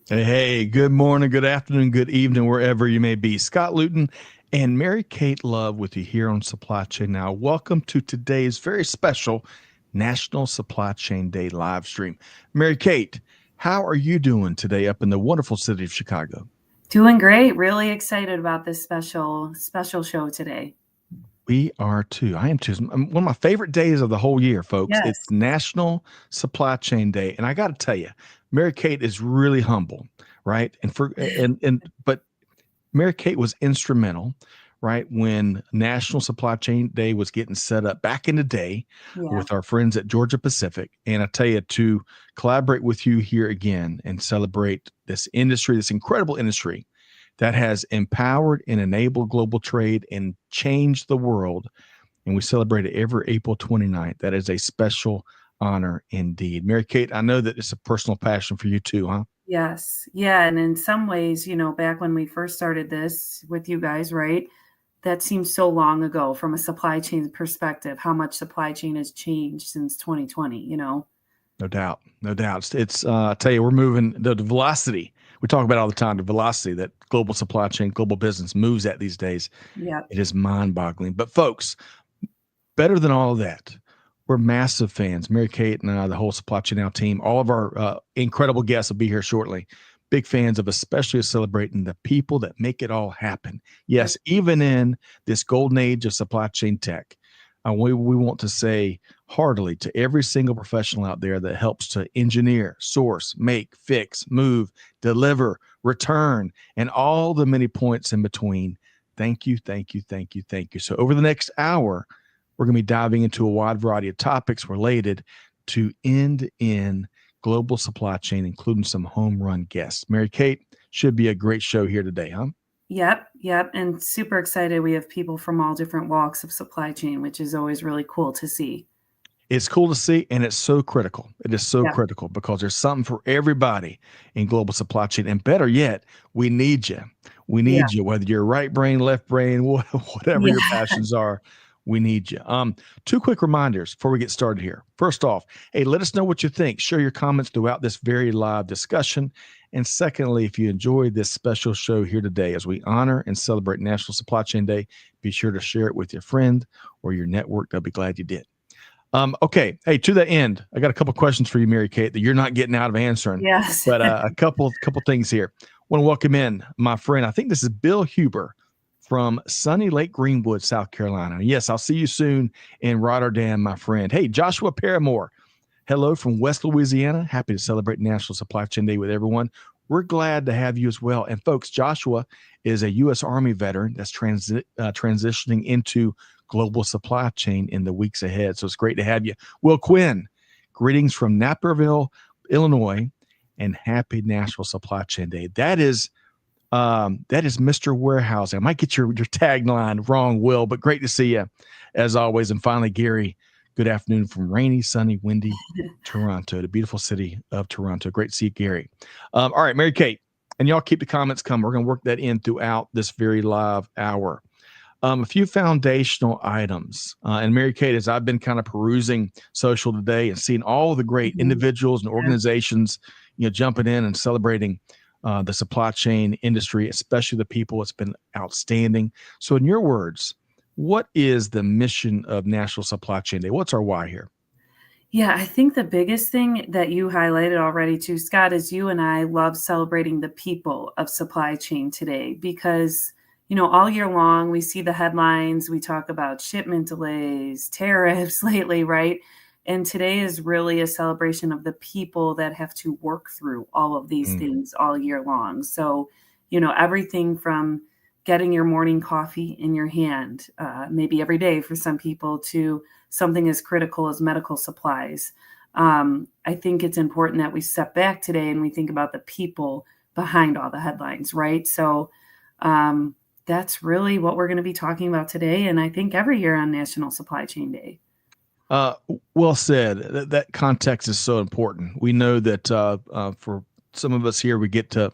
Hey, good morning, good afternoon, good evening, wherever you may be. Scott Luton and Mary Kate Love with you here on Supply Chain Now. Welcome to today's very special National Supply Chain Day live stream. Mary Kate, how are you doing today up in the wonderful city of Chicago? Doing great. Really excited about this special show today. We are too. I am too. It's one of my favorite days of the whole year, folks. It's Yes. National Supply Chain Day, and I got to tell you, Mary Kate is really humble, right? But Mary Kate was instrumental, right, when National Supply Chain Day was getting set up back in the day Yeah. with our friends at Georgia Pacific. And I tell you, to collaborate with you here again and celebrate this industry, this incredible industry that has empowered and enabled global trade and changed the world. And we celebrate it every April 29th. That is a special honor indeed. Mary Kate, I know that it's a personal passion for you too, huh? Yes. Yeah. And in some ways, back when we first started this with you guys, right? That seems so long ago from a supply chain perspective, how much supply chain has changed since 2020. No doubt. No doubt. I tell you, we're moving the velocity. We talk about all the time, the velocity that global supply chain, global business moves at these days. Yeah. It is mind boggling. But folks, better than all of that, we're massive fans. Mary Kate and I, the whole Supply Chain Now team, all of our incredible guests will be here shortly. Big fans of especially celebrating the people that make it all happen. That's Yes, even in this golden age of supply chain tech, we want to say heartily to every single professional out there that helps to engineer, source, make, fix, move, deliver, return, and all the many points in between. Thank you, thank you, thank you, thank you. So, over the next hour, we're going to be diving into a wide variety of topics related to end-to-end global supply chain, including some home run guests. Mary Kate, should be a great show here today, huh? Yep. Yep. And super excited. We have people from all different walks of supply chain, which is always really cool to see. It's cool to see, and it's so critical. It is so Yeah. critical because there's something for everybody in global supply chain. And better yet, we need you. We Yeah. need you, whether you're right brain, left brain, whatever Yeah. your passions are. We need you. Two quick reminders before we get started here. First off, hey, let us know what you think. Share your comments throughout this very live discussion. And secondly, if you enjoyed this special show here today as we honor and celebrate National Supply Chain Day, be sure to share it with your friend or your network. They'll be glad you did. Okay. Hey, to that end, I got a couple questions for you, Mary Kate, that you're not getting out of answering, Yes. but a couple things here. Want to welcome in my friend. I think this is Bill Huber from sunny Lake Greenwood, South Carolina. Yes, I'll see you soon in Rotterdam, my friend. Hey, Joshua Paramore. Hello from West Louisiana. Happy to celebrate National Supply Chain Day with everyone. We're glad to have you as well. And folks, Joshua is a U.S. Army veteran that's transitioning into global supply chain in the weeks ahead. So it's great to have you. Will Quinn, greetings from Naperville, Illinois, and happy National Supply Chain Day. That is Mr. Warehousing. I might get your tagline wrong, Will, but great to see you as always. And finally, Gary, good afternoon from rainy, sunny, windy Toronto, the beautiful city of Toronto. Great to see you, Gary. All right, Mary Kate, and y'all keep the comments coming. We're going to work that in throughout this very live hour. A few foundational items. And Mary Kate, as I've been kind of perusing social today and seeing all of the great Mhm. individuals and Yeah. organizations, jumping in and celebrating the supply chain industry, especially the people, it's been outstanding. So, in your words, what is the mission of National Supply Chain Day? What's our why here? Yeah, I think the biggest thing that you highlighted already too, Scott, is you and I love celebrating the people of supply chain today because, all year long we see the headlines, we talk about shipment delays, tariffs lately, right? And today is really a celebration of the people that have to work through all of these Mm, things all year long. So, everything from getting your morning coffee in your hand, maybe every day for some people, to something as critical as medical supplies. I think it's important that we step back today and we think about the people behind all the headlines, right? So that's really what we're going to be talking about today. And I think every year on National Supply Chain Day. uh, well said. That context is so important. We know that for some of us here, we get to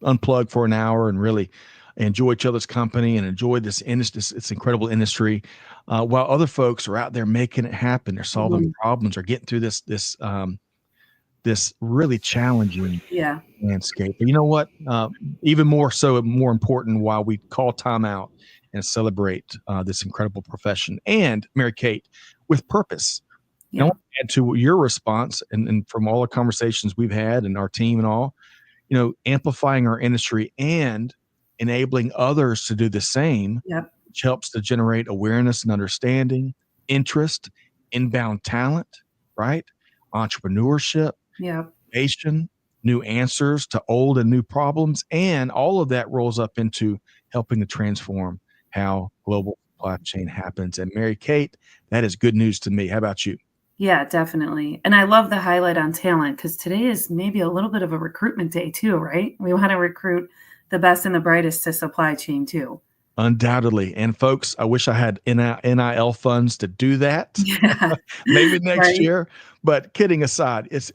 unplug for an hour and really enjoy each other's company and enjoy this industry, this incredible industry, while other folks are out there making it happen. They're solving Mhm. problems or getting through this really challenging Yeah. landscape. But you know what? Even more so, more important, while we call time out and celebrate this incredible profession, and Mary Kate, with purpose. And I Yeah. want to add to your response, and from all the conversations we've had and our team and all, amplifying our industry and enabling others to do the same, Yep. which helps to generate awareness and understanding, interest, inbound talent, right? Entrepreneurship, Yep. innovation, new answers to old and new problems, and all of that rolls up into helping to transform how global supply chain happens. And Mary Kate, that is good news to me. How about you? Yeah, definitely. And I love the highlight on talent because today is maybe a little bit of a recruitment day too, right? We want to recruit the best and the brightest to supply chain too. Undoubtedly. And folks, I wish I had NIL funds to do that. Yeah. Maybe next Right. year. But kidding aside, it's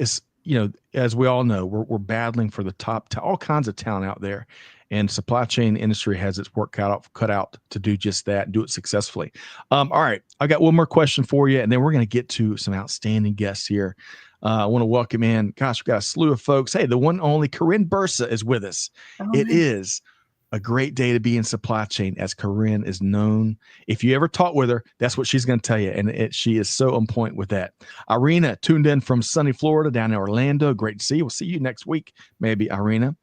as we all know, we're battling for the all kinds of talent out there, and supply chain industry has its work cut out to do just that and do it successfully. All right, I got one more question for you, and then we're going to get to some outstanding guests here. I want to welcome in. Gosh, we got a slew of folks. Hey, the one and only Corinne Bursa is with us. Oh, It nice. is a great day to be in supply chain, as Corinne is known. If you ever talk with her, that's what she's going to tell you. And she is so on point with that. Irina tuned in from sunny Florida down in Orlando. Great to see you. We'll see you next week, maybe, Irina.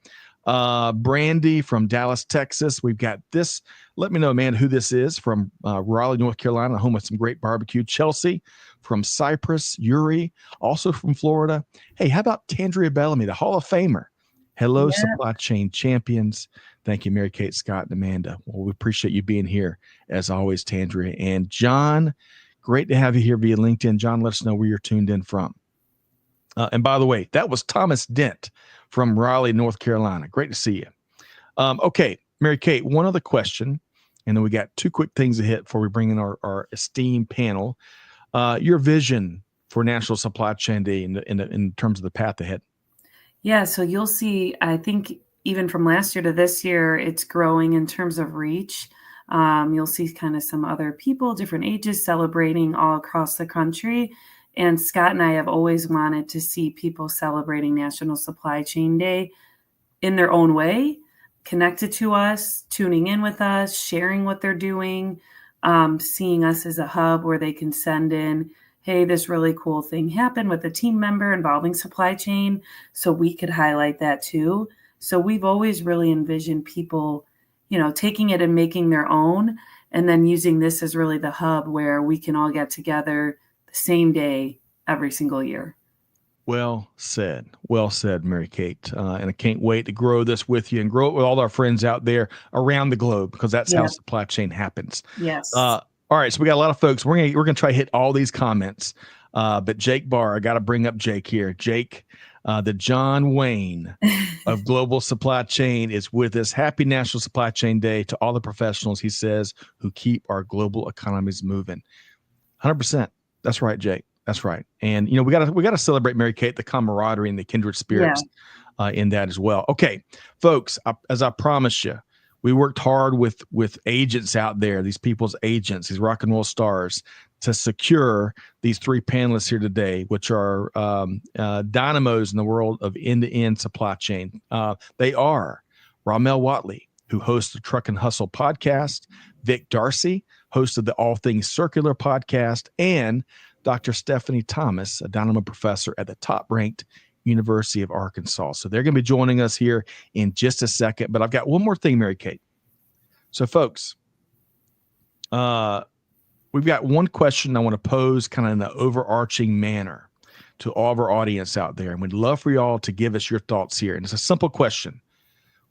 Brandy from Dallas, Texas. We've got this. Let me know, man, who this is from Raleigh, North Carolina, home of some great barbecue. Chelsea from Cyprus. Yuri, also from Florida. Hey, how about Tandria Bellamy, the Hall of Famer? Hello, Yeah. supply chain champions. Thank you, Mary Kate, Scott, and Amanda. Well, we appreciate you being here, as always, Tandria. And John, great to have you here via LinkedIn. John, let us know where you're tuned in from. And by the way, that was Thomas Dent from Raleigh, North Carolina. Great to see you. Okay, Mary Kate, one other question, and then we got two quick things to hit before we bring in our esteemed panel. Your vision for National Supply Chain Day in terms of the path ahead. Yeah. So you'll see, I think even from last year to this year, it's growing in terms of reach. You'll see kind of some other people, different ages, celebrating all across the country. And Scott and I have always wanted to see people celebrating National Supply Chain Day in their own way, connected to us, tuning in with us, sharing what they're doing, seeing us as a hub where they can send in, hey, this really cool thing happened with a team member involving supply chain. So we could highlight that too. So we've always really envisioned people, taking it and making their own, and then using this as really the hub where we can all get together the same day every single year. Well said. Well said, Mary Kate. And I can't wait to grow this with you and grow it with all our friends out there around the globe, because that's how Yeah. supply chain happens. Yes. All right, so we got a lot of folks. We're gonna try to hit all these comments. But Jake Barr, I got to bring up Jake here. Jake, the John Wayne of Global Supply Chain, is with us. Happy National Supply Chain Day to all the professionals, he says, who keep our global economies moving. 100%. That's right, Jake. That's right. And we gotta celebrate, Mary Kate, the camaraderie and the kindred spirits in that as well. Okay, folks, as I promised you, we worked hard with agents out there, these people's agents, these rock and roll stars, to secure these three panelists here today, which are dynamos in the world of end-to-end supply chain. They are Ramel Watley, who hosts the Truck and Hustle podcast, Vic Darcy, host of the All Things Circular podcast, and Dr. Stephanie Thomas, a Dynamo professor at the top-ranked University of Arkansas. So they're going to be joining us here in just a second. But I've got one more thing, Mary Kate. So, folks, we've got one question I want to pose kind of in the overarching manner to all of our audience out there. And we'd love for y'all to give us your thoughts here. And it's a simple question.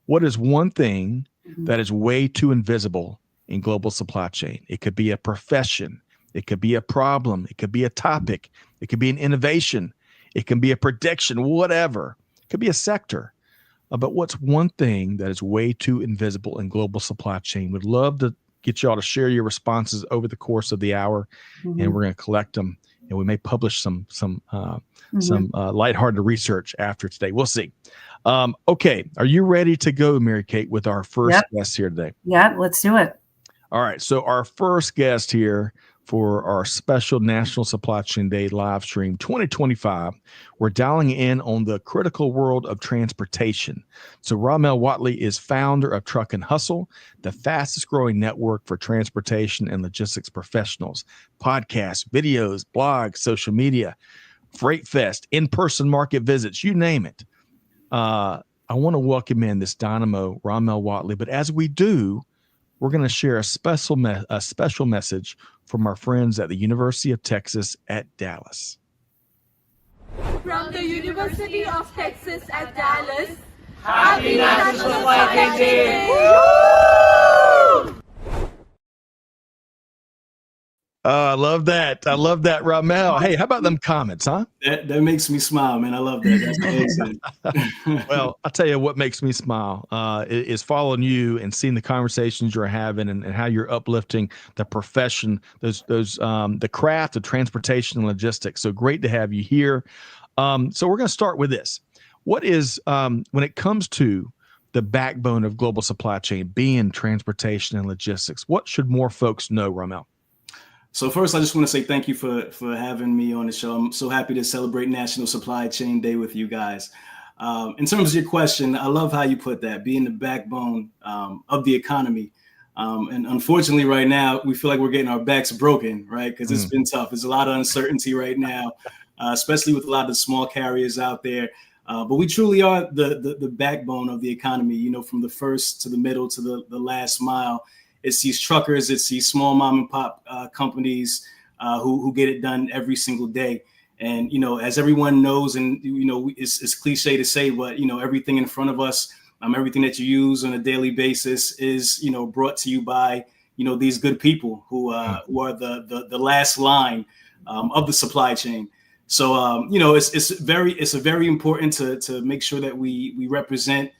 What is one thing that is way too invisible in global supply chain? It could be a profession. It could be a problem. It could be a topic. It could be an innovation. It can be a prediction, whatever. It could be a sector. But what's one thing that is way too invisible in global supply chain? We'd love to get y'all to share your responses over the course of the hour, and we're going to collect them, and we may publish some lighthearted research after today. We'll see. Okay, are you ready to go, Mary Kate, with our first guest here today? Yeah, let's do it. All right, so our first guest here for our special National Supply Chain Day live stream 2025. We're dialing in on the critical world of transportation. So Ramel Watley is founder of Truck and Hustle, the fastest growing network for transportation and logistics professionals. Podcasts, videos, blogs, social media, Freight Fest, in-person market visits, you name it. I want to welcome in this dynamo, Ramel Watley. But as we do, we're going to share a special message from our friends at the University of Texas at Dallas. From the University of Texas at Dallas, Happy National Supply Chain Day! I love that. I love that, Ramel. Hey, how about them comments, huh? That makes me smile, man. I love that. That's amazing. Well, I'll tell you what makes me smile is following you and seeing the conversations you're having and how you're uplifting the profession, the craft of transportation and logistics. So great to have you here. So we're going to start with this. What is, when it comes to the backbone of global supply chain being transportation and logistics, what should more folks know, Ramel? So first, I just want to say thank you for having me on the show. I'm so happy to celebrate National Supply Chain Day with you guys. In terms of your question, I love how you put that, being the backbone of the economy. And unfortunately, right now, we feel like we're getting our backs broken, right? Because it's been tough. There's a lot of uncertainty right now, especially with a lot of the small carriers out there. But we truly are the backbone of the economy, you know, from the first to the middle to the last mile. It's these truckers, it's these small mom and pop companies who get it done every single day. And, you know, as everyone knows, and, you know, it's cliche to say, but, you know, everything in front of us, everything that you use on a daily basis is, you know, brought to you by, you know, these good people who are the last line of the supply chain. So, you know, it's very important to make sure that we represent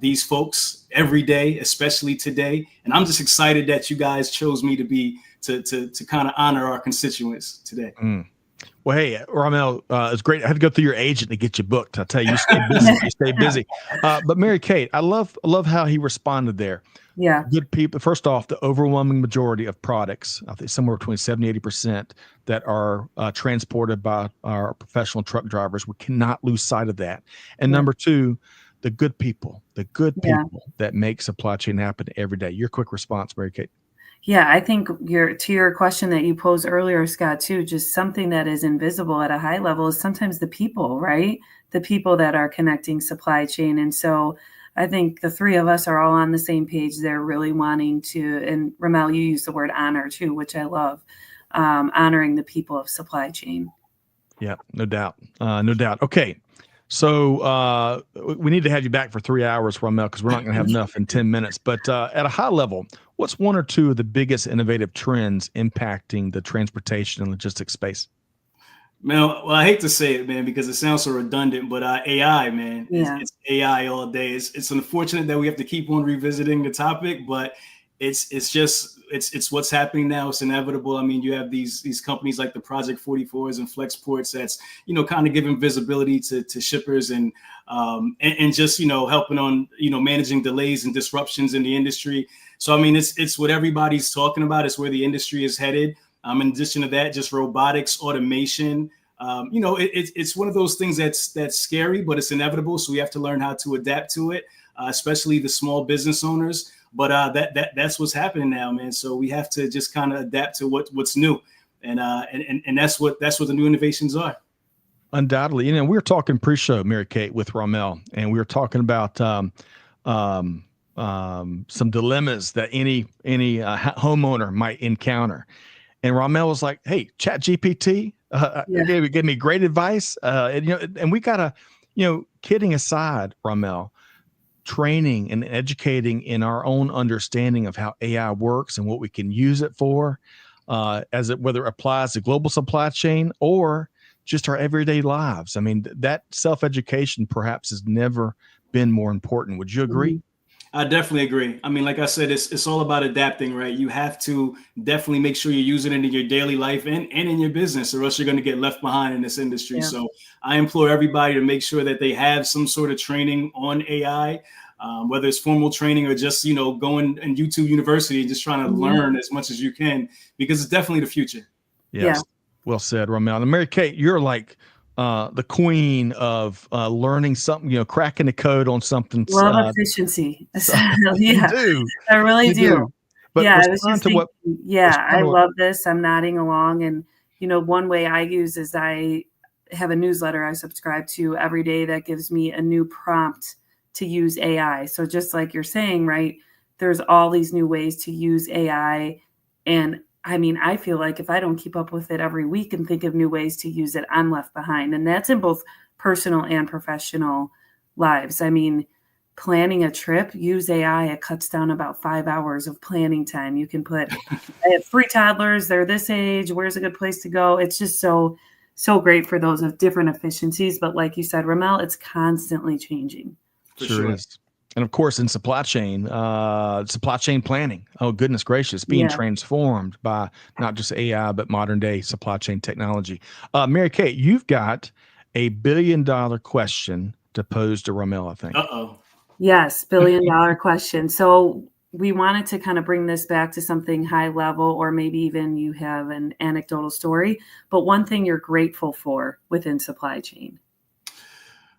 these folks every day, especially today. And I'm just excited that you guys chose me to kind of honor our constituents today. Well, hey, Ramel, it's great. I had to go through your agent to get you booked. I tell you, you stay busy. You stay busy. But Mary Kate, I love how he responded there. Yeah. Good people. First off, the overwhelming majority of products, I think somewhere between 70-80% that are transported by our professional truck drivers. We cannot lose sight of that. And number two, the good people that make supply chain happen every day. Your quick response, Mary Kate. Yeah, I think to your question that you posed earlier, Scott, too, just something that is invisible at a high level is sometimes the people, right? The people that are connecting supply chain. And so I think the three of us are all on the same page. They're really wanting to, and Ramel, you use the word honor too, which I love, honoring the people of supply chain. Yeah, no doubt. No doubt. Okay. So we need to have you back for 3 hours, Ramel, because we're not going to have enough in 10 minutes. But at a high level, what's one or two of the biggest innovative trends impacting the transportation and logistics space? Man, well, I hate to say it, man, because it sounds so redundant, but AI, man, it's AI all day. It's unfortunate that we have to keep on revisiting the topic, but it's what's happening now. It's inevitable. I mean, you have these companies like the Project 44s and Flexports that's, you know, kind of giving visibility to shippers and just, you know, helping on, you know, managing delays and disruptions in the industry. So, I mean, it's what everybody's talking about. It's where the industry is headed. In addition to that, just robotics, automation. You know, it's one of those things that's scary, but it's inevitable. So we have to learn how to adapt to it, especially the small business owners. But that's what's happening now, man. So we have to just kind of adapt to what's new, and that's what the new innovations are. Undoubtedly, you know, we were talking pre-show, Mary Kate, with Ramel, and we were talking about some dilemmas that any homeowner might encounter. And Ramel was like, "Hey, Chat GPT gave me great advice." And, you know, and we gotta, you know, kidding aside, Ramel, training and educating in our own understanding of how AI works and what we can use it for, whether it applies to global supply chain or just our everyday lives. I mean, that self-education perhaps has never been more important. Would you agree? I definitely agree. I mean, like I said, it's all about adapting, right? You have to definitely make sure you're using it in your daily life and in your business, or else you're going to get left behind in this industry. Yeah. So I implore everybody to make sure that they have some sort of training on AI. whether it's formal training or just, going in YouTube University and just trying to learn as much as you can, because it's definitely the future. Yes. Yeah. Well said, Ramel. And Mary Kate, you're like the queen of learning something, cracking the code on something. Love efficiency. You do. I really do. But yeah, I love this. I'm nodding along. And, one way I use is I have a newsletter I subscribe to every day that gives me a new prompt to use AI. So just like you're saying, right, there's all these new ways to use AI. And I mean, I feel like if I don't keep up with it every week and think of new ways to use it, I'm left behind. And that's in both personal and professional lives. I mean, planning a trip, use AI, it cuts down about 5 hours of planning time. You can put, I have 3 toddlers, they're this age, where's a good place to go? It's just so great for those of different efficiencies. But like you said, Ramel, it's constantly changing. Sure is. And of course, in supply chain planning, oh, goodness gracious, being transformed by not just AI, but modern day supply chain technology. Mary Kate, you've got $1 billion question to pose to Ramel, I think. Uh-oh. Yes, $1 billion question. So we wanted to kind of bring this back to something high level, or maybe even you have an anecdotal story, but one thing you're grateful for within supply chain.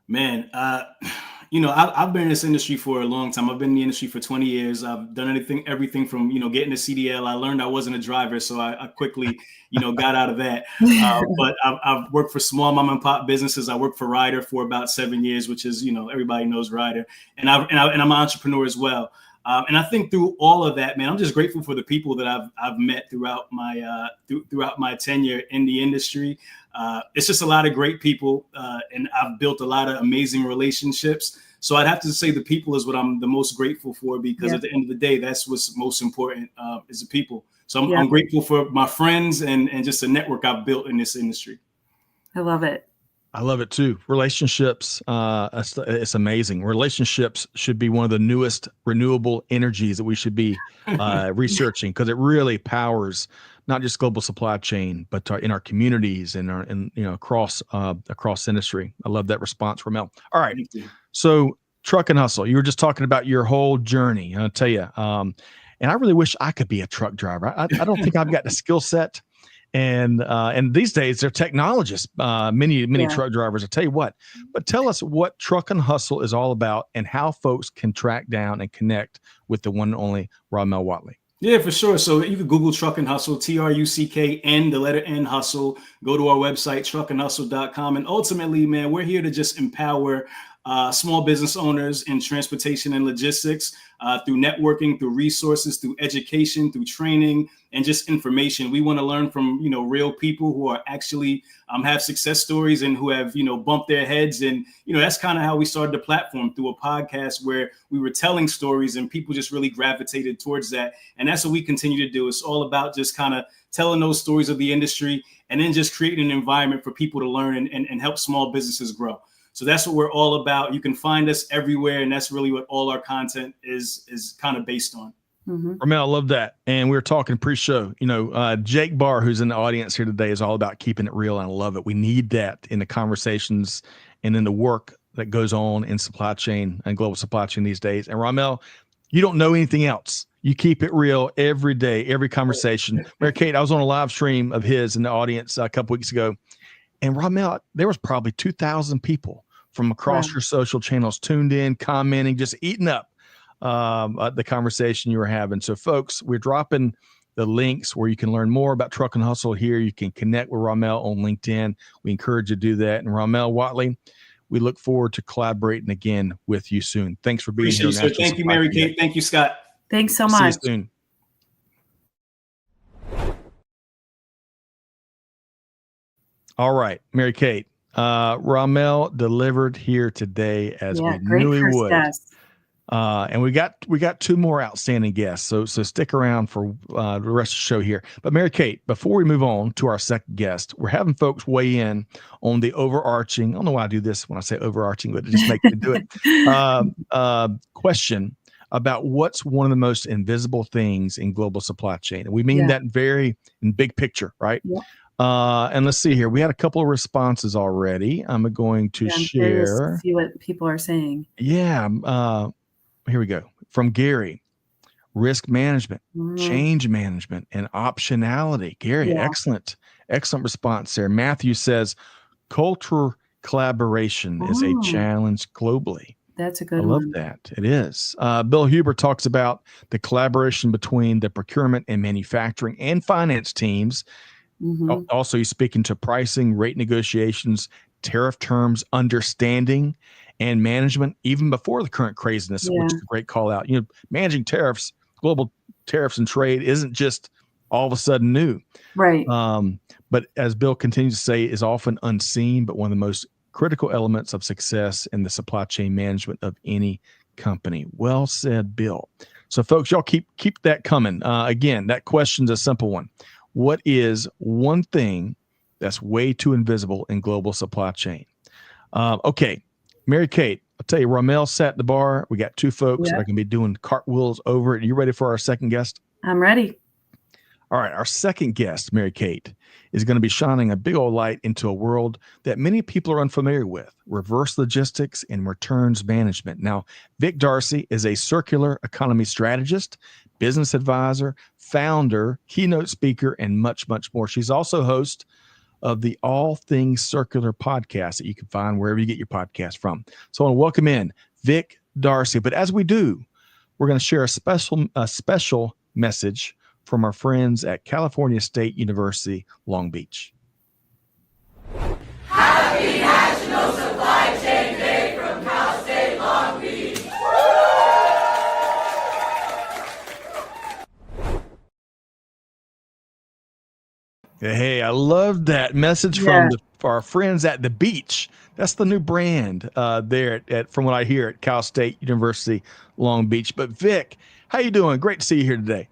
Man, I've been in this industry for a long time. I've been in the industry for 20 years. I've done everything from, getting a CDL. I learned I wasn't a driver, so I quickly, got out of that. But I've worked for small mom and pop businesses. I worked for Ryder for about 7 years, which is, everybody knows Ryder. And I'm an entrepreneur as well. And I think through all of that, man, I'm just grateful for the people that I've met throughout my tenure in the industry. It's just a lot of great people, and I've built a lot of amazing relationships. So I'd have to say the people is what I'm the most grateful for, because at the end of the day, that's what's most important, is the people. So I'm grateful for my friends and just the network I've built in this industry. I love it. I love it too. Relationships, it's amazing. Relationships should be one of the newest renewable energies that we should be researching, because it really powers not just global supply chain, but in our communities and across industry. I love that response, Ramel. All right, so truck and hustle. You were just talking about your whole journey. I'll tell you, and I really wish I could be a truck driver. I don't think I've got the skill set. And these days they're technologists, many truck drivers. I tell you what, but tell us what Truck and Hustle is all about and how folks can track down and connect with the one and only Ramel Watley. Yeah, for sure. So you can Google Truck and Hustle, TRUCKN, the letter N, Hustle. Go to our website, truckandhustle.com. And ultimately, man, we're here to just empower small business owners in transportation and logistics through networking, through resources, through education, through training, and just information. We want to learn from, real people who are actually have success stories and who have, bumped their heads. And, that's kind of how we started the platform, through a podcast where we were telling stories and people just really gravitated towards that. And that's what we continue to do. It's all about just kind of telling those stories of the industry and then just creating an environment for people to learn and help small businesses grow. So that's what we're all about. You can find us everywhere, and that's really what all our content is kind of based on. Mm-hmm. Ramel, I love that. And we were talking pre-show, Jake Barr, who's in the audience here today, is all about keeping it real. And I love it. We need that in the conversations and in the work that goes on in supply chain and global supply chain these days. And Ramel, you don't know anything else. You keep it real every day, every conversation. Mary Kate, I was on a live stream of his in the audience a couple weeks ago. And Ramel, there was probably 2,000 people from across your social channels tuned in, commenting, just eating up the conversation you were having. So, folks, we're dropping the links where you can learn more about Truck and Hustle here. You can connect with Ramel on LinkedIn. We encourage you to do that. And Ramel Watley, we look forward to collaborating again with you soon. Thanks for being here. Thank you, Mary Kate. Thank you, Scott. Thanks so much. See you soon. All right, Mary Kate. Ramel delivered here today as we knew he would. And we got 2 more outstanding guests. So stick around for the rest of the show here. But Mary Kate, before we move on to our second guest, we're having folks weigh in on the overarching, I don't know why I do this when I say overarching, but it just makes me do it. Question about what's one of the most invisible things in global supply chain. And we mean that very in big picture, right? Yeah. And let's see here. We had a couple of responses already. I'm going to share. To see what people are saying. Yeah. here we go. From Gary, risk management, Mhm. change management, and optionality. Gary, Yeah. excellent response there. Matthew says, culture collaboration is a Oh. challenge globally. That's a I good love one. that. It is. Bill Huber talks about the collaboration between the procurement and manufacturing and finance teams. Mhm. Also, he's speaking to pricing, rate negotiations, tariff terms, understanding, and management, even before the current craziness, Yeah. which is a great call out. Managing tariffs, global tariffs and trade isn't just all of a sudden new. Right. But as Bill continues to say, is often unseen, but one of the most critical elements of success in the supply chain management of any company. Well said, Bill. So, folks, y'all keep that coming. Again, that question's a simple one. What is one thing that's way too invisible in global supply chain? Okay, Mary Kate, I'll tell you, Ramel sat at the bar. We got two folks that are going to be doing cartwheels over it. Are you ready for our second guest? I'm ready. All right, our second guest, Mary Kate, is going to be shining a big old light into a world that many people are unfamiliar with: reverse logistics and returns management. Now, Vic Darcy is a circular economy strategist, business advisor, founder, keynote speaker, and much, much more. She's also host of the All Things Circular podcast that you can find wherever you get your podcast from. So I want to welcome in Vic Darcy. But as we do, we're going to share a special message from our friends at California State University, Long Beach. Happy National Supply Chain Day from Cal State Long Beach. Hey, I love that message from our friends at the beach. That's the new brand there from what I hear at Cal State University, Long Beach. But Vic, how you doing? Great to see you here today.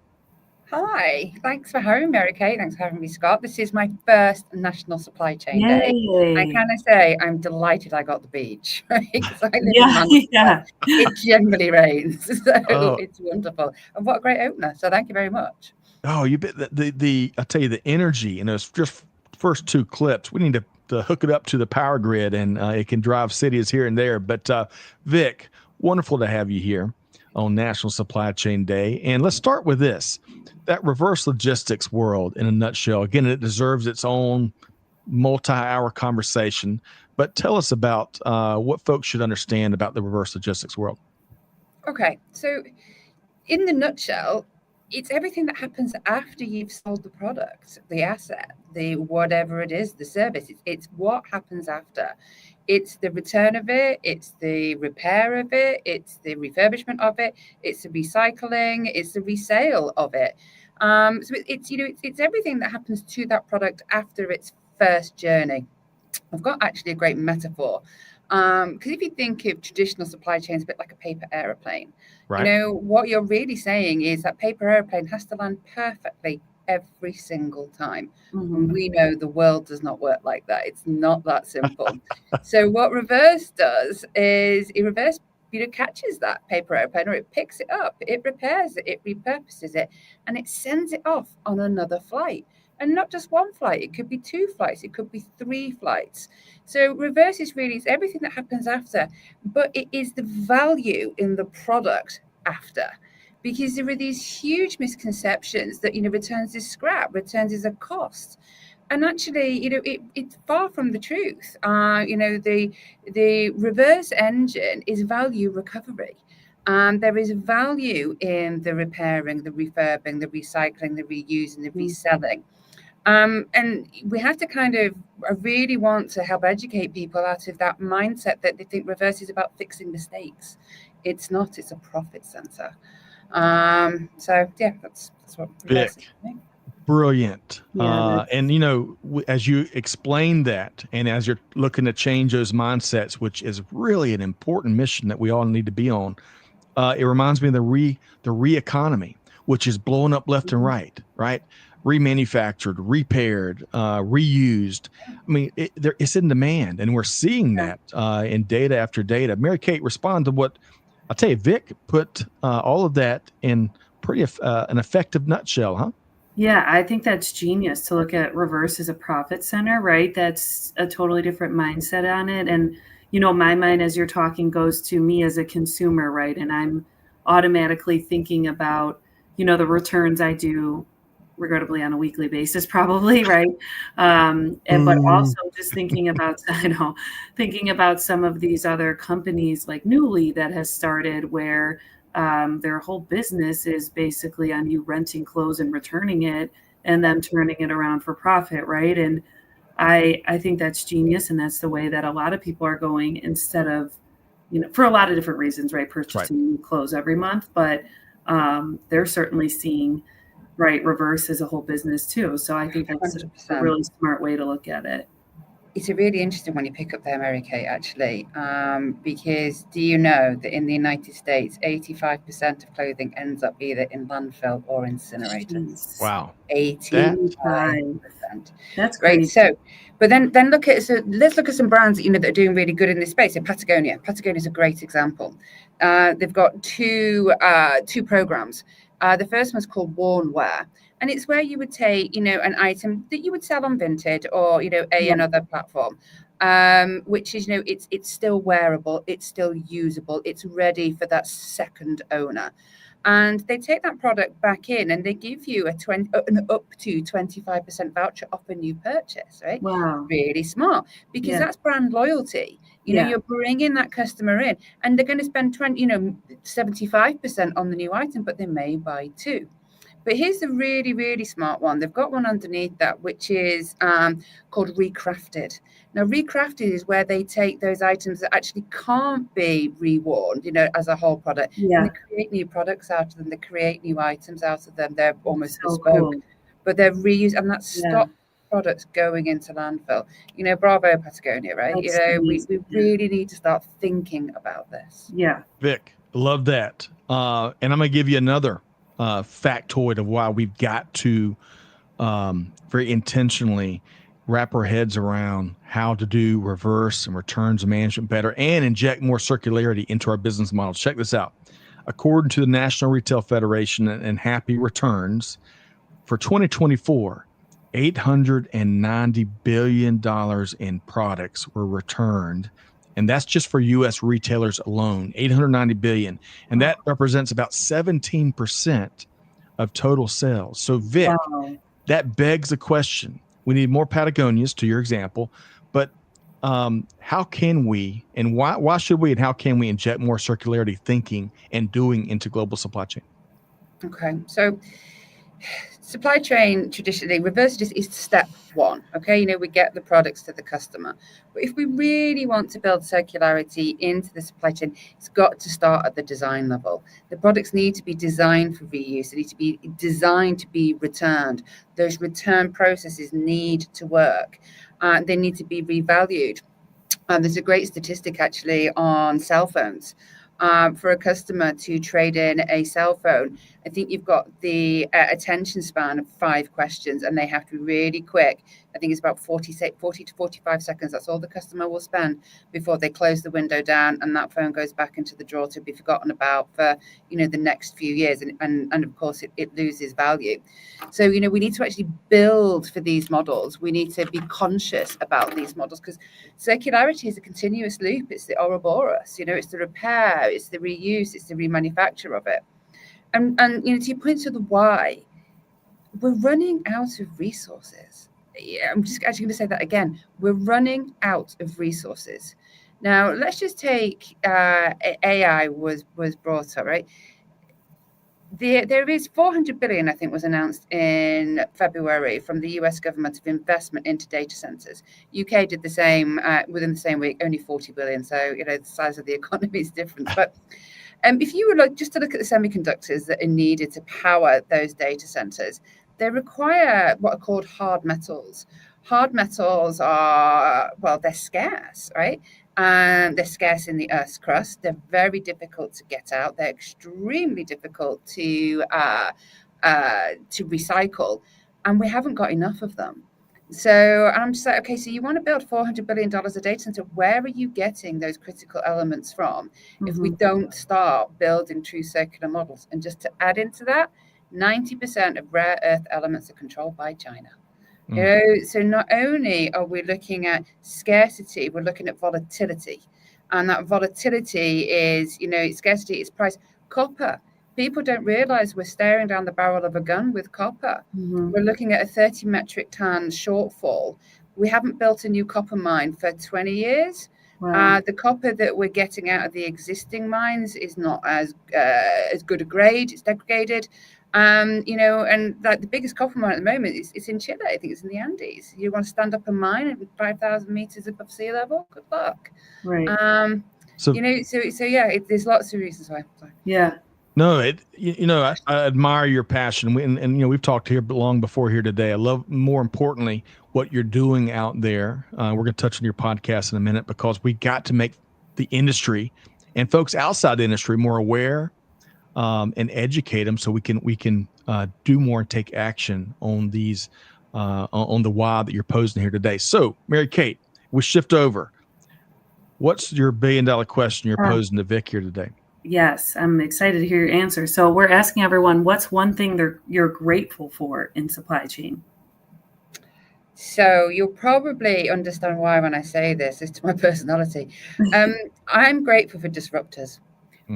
Hi, thanks for having me, Mary Kate. Thanks for having me, Scott. This is my first National Supply Chain Day. I can say I'm delighted I got the beach, right? Because I live in Manchester. It generally rains, so it's wonderful. And what a great opener. So thank you very much. Oh, you bet. I tell you, the energy in those just first two clips, we need to hook it up to the power grid, and it can drive cities here and there. But Vic, wonderful to have you here on National Supply Chain Day. And let's start with this. That reverse logistics world in a nutshell. Again, it deserves its own multi-hour conversation, but tell us about what folks should understand about the reverse logistics world. Okay, so in the nutshell, it's everything that happens after you've sold the product, the asset, the whatever it is, the service. It's what happens after. It's the return of it, it's the repair of it, it's the refurbishment of it, it's the recycling, it's the resale of it. So it's everything that happens to that product after its first journey. I've got actually a great metaphor. Because if you think of traditional supply chains a bit like a paper aeroplane, right. What you're really saying is that paper aeroplane has to land perfectly every single time. Mm-hmm. And we know the world does not work like that. It's not that simple. So what reverse does is reverse catches that paper airplane, or it picks it up, it repairs it, it repurposes it, and it sends it off on another flight. And not just one flight, it could be 2 flights, it could be 3 flights. So reverse is really it's everything that happens after, but it is the value in the product after. Because there are these huge misconceptions that, returns is scrap, returns is a cost. And actually, it's far from the truth. The reverse engine is value recovery. There is value in the repairing, the refurbing, the recycling, the reusing, the reselling. And we have to I really want to help educate people out of that mindset that they think reverse is about fixing mistakes. It's not, it's a profit center. So yeah, that's what reverse is. Brilliant. And as you explain that, and as you're looking to change those mindsets, which is really an important mission that we all need to be on, it reminds me of the re-economy, which is blowing up left and right? Remanufactured, repaired, reused. I mean, it's in demand, and we're seeing that in data after data. Mary Kate, respond to what I'll tell you. Vic put all of that in pretty an effective nutshell, huh? Yeah, I think that's genius to look at reverse as a profit center, right? That's a totally different mindset on it. And, my mind as you're talking goes to me as a consumer, right? And I'm automatically thinking about, the returns I do regrettably on a weekly basis, probably, right? But also just thinking about, thinking about some of these other companies like Newly that has started where their whole business is basically on you renting clothes and returning it and then turning it around for profit, right? And I think that's genius, and that's the way that a lot of people are going instead of, for a lot of different reasons, right? Purchasing new clothes every month, but they're certainly seeing reverse as a whole business too. So I think that's 100%. a really smart way to look at it. It's a really interesting one you pick up there, Mary Kate, actually, because do you know that in the United States, 85% of clothing ends up either in landfill or incinerated? Jeez. Wow. 85%. That's great. crazy. So, but then let's look at some brands that are doing really good in this space. So Patagonia is a great example. They've got two programs. The first one's called Worn Wear, and it's where you would take an item that you would sell on Vinted or another platform, which is it's still wearable, it's still usable, it's ready for that second owner. And they take that product back in and they give you an up to 25% voucher off a new purchase, right? Wow. Really smart, because that's brand loyalty. You're bringing that customer in and they're going to spend 75% on the new item, but they may buy two. But here's the really, really smart one. They've got one underneath that, which is called Recrafted. Now, Recrafted is where they take those items that actually can't be reworn, as a whole product. Yeah. And they create new products out of them. They create new items out of them. They're almost so bespoke, cool. but they're reused, and that stops products going into landfill. Bravo, Patagonia, right? That's we really need to start thinking about this. Yeah. Vic, love that. And I'm going to give you another factoid of why we've got to very intentionally wrap our heads around how to do reverse and returns management better and inject more circularity into our business models. Check this out. According to the National Retail Federation and Happy Returns, for 2024, $890 billion in products were returned. And that's just for U.S. retailers alone, $890 billion. And that represents about 17% of total sales. So, Vic, that begs the question. We need more Patagonias, to your example. But how can we, and why should we, and how can we inject more circularity thinking and doing into global supply chain? Okay, so supply chain traditionally, reverse is step one. Okay, we get the products to the customer. But if we really want to build circularity into the supply chain, it's got to start at the design level. The products need to be designed for reuse. They need to be designed to be returned. Those return processes need to work. They need to be revalued. There's a great statistic actually on cell phones. For a customer to trade in a cell phone, I think you've got the attention span of 5 questions, and they have to be really quick. I think it's about 40 to 45 seconds. That's all the customer will spend before they close the window down, and that phone goes back into the drawer to be forgotten about for the next few years, and of course it loses value. So we need to actually build for these models. We need to be conscious about these models, because circularity is a continuous loop. It's the Ouroboros, it's the repair, it's the reuse, it's the remanufacture of it. And to your point to the why, we're running out of resources. I'm just actually going to say that again. We're running out of resources. Now, let's just take AI was brought up, right? There is 400 billion, I think, was announced in February from the US government of investment into data centers. UK did the same within the same week, only 40 billion. So, the size of the economy is different. But if you would just to look at the semiconductors that are needed to power those data centers, they require what are called hard metals. Hard metals are, they're scarce, right? And they're scarce in the Earth's crust. They're very difficult to get out. They're extremely difficult to recycle, and we haven't got enough of them. So I'm just like, okay, so you want to build $400 billion of data center. Where are you getting those critical elements from if we don't start building true circular models? And just to add into that, 90% of rare earth elements are controlled by China. So not only are we looking at scarcity, we're looking at volatility. And that volatility is, scarcity is price. Copper. People don't realize we're staring down the barrel of a gun with copper. Mhm. We're looking at a 30 metric ton shortfall. We haven't built a new copper mine for 20 years. Wow. The copper that we're getting out of the existing mines is not as good a grade. It's degraded. You know, and like the biggest copper mine at the moment is in Chile. I think it's in the Andes. You want to stand up a mine at 5,000 meters above sea level? Good luck. Right. So, You know, so yeah, there's lots of reasons why. Yeah. no, I admire your passion. And you know, we've talked here long before here today. I love, more importantly, what you're doing out there. We're going to touch on your podcast in a minute, because we got to make the industry and folks outside the industry more aware, and educate them, so we can do more and take action on these, on the why that you're posing here today. So, Mary Kate, we shift over. What's your $1 billion question you're posing to Vic here today? Yes, I'm excited to hear your answer. So we're asking everyone, what's one thing you're grateful for in supply chain? So you'll probably understand why when I say this. It's to my personality. I'm grateful for disruptors.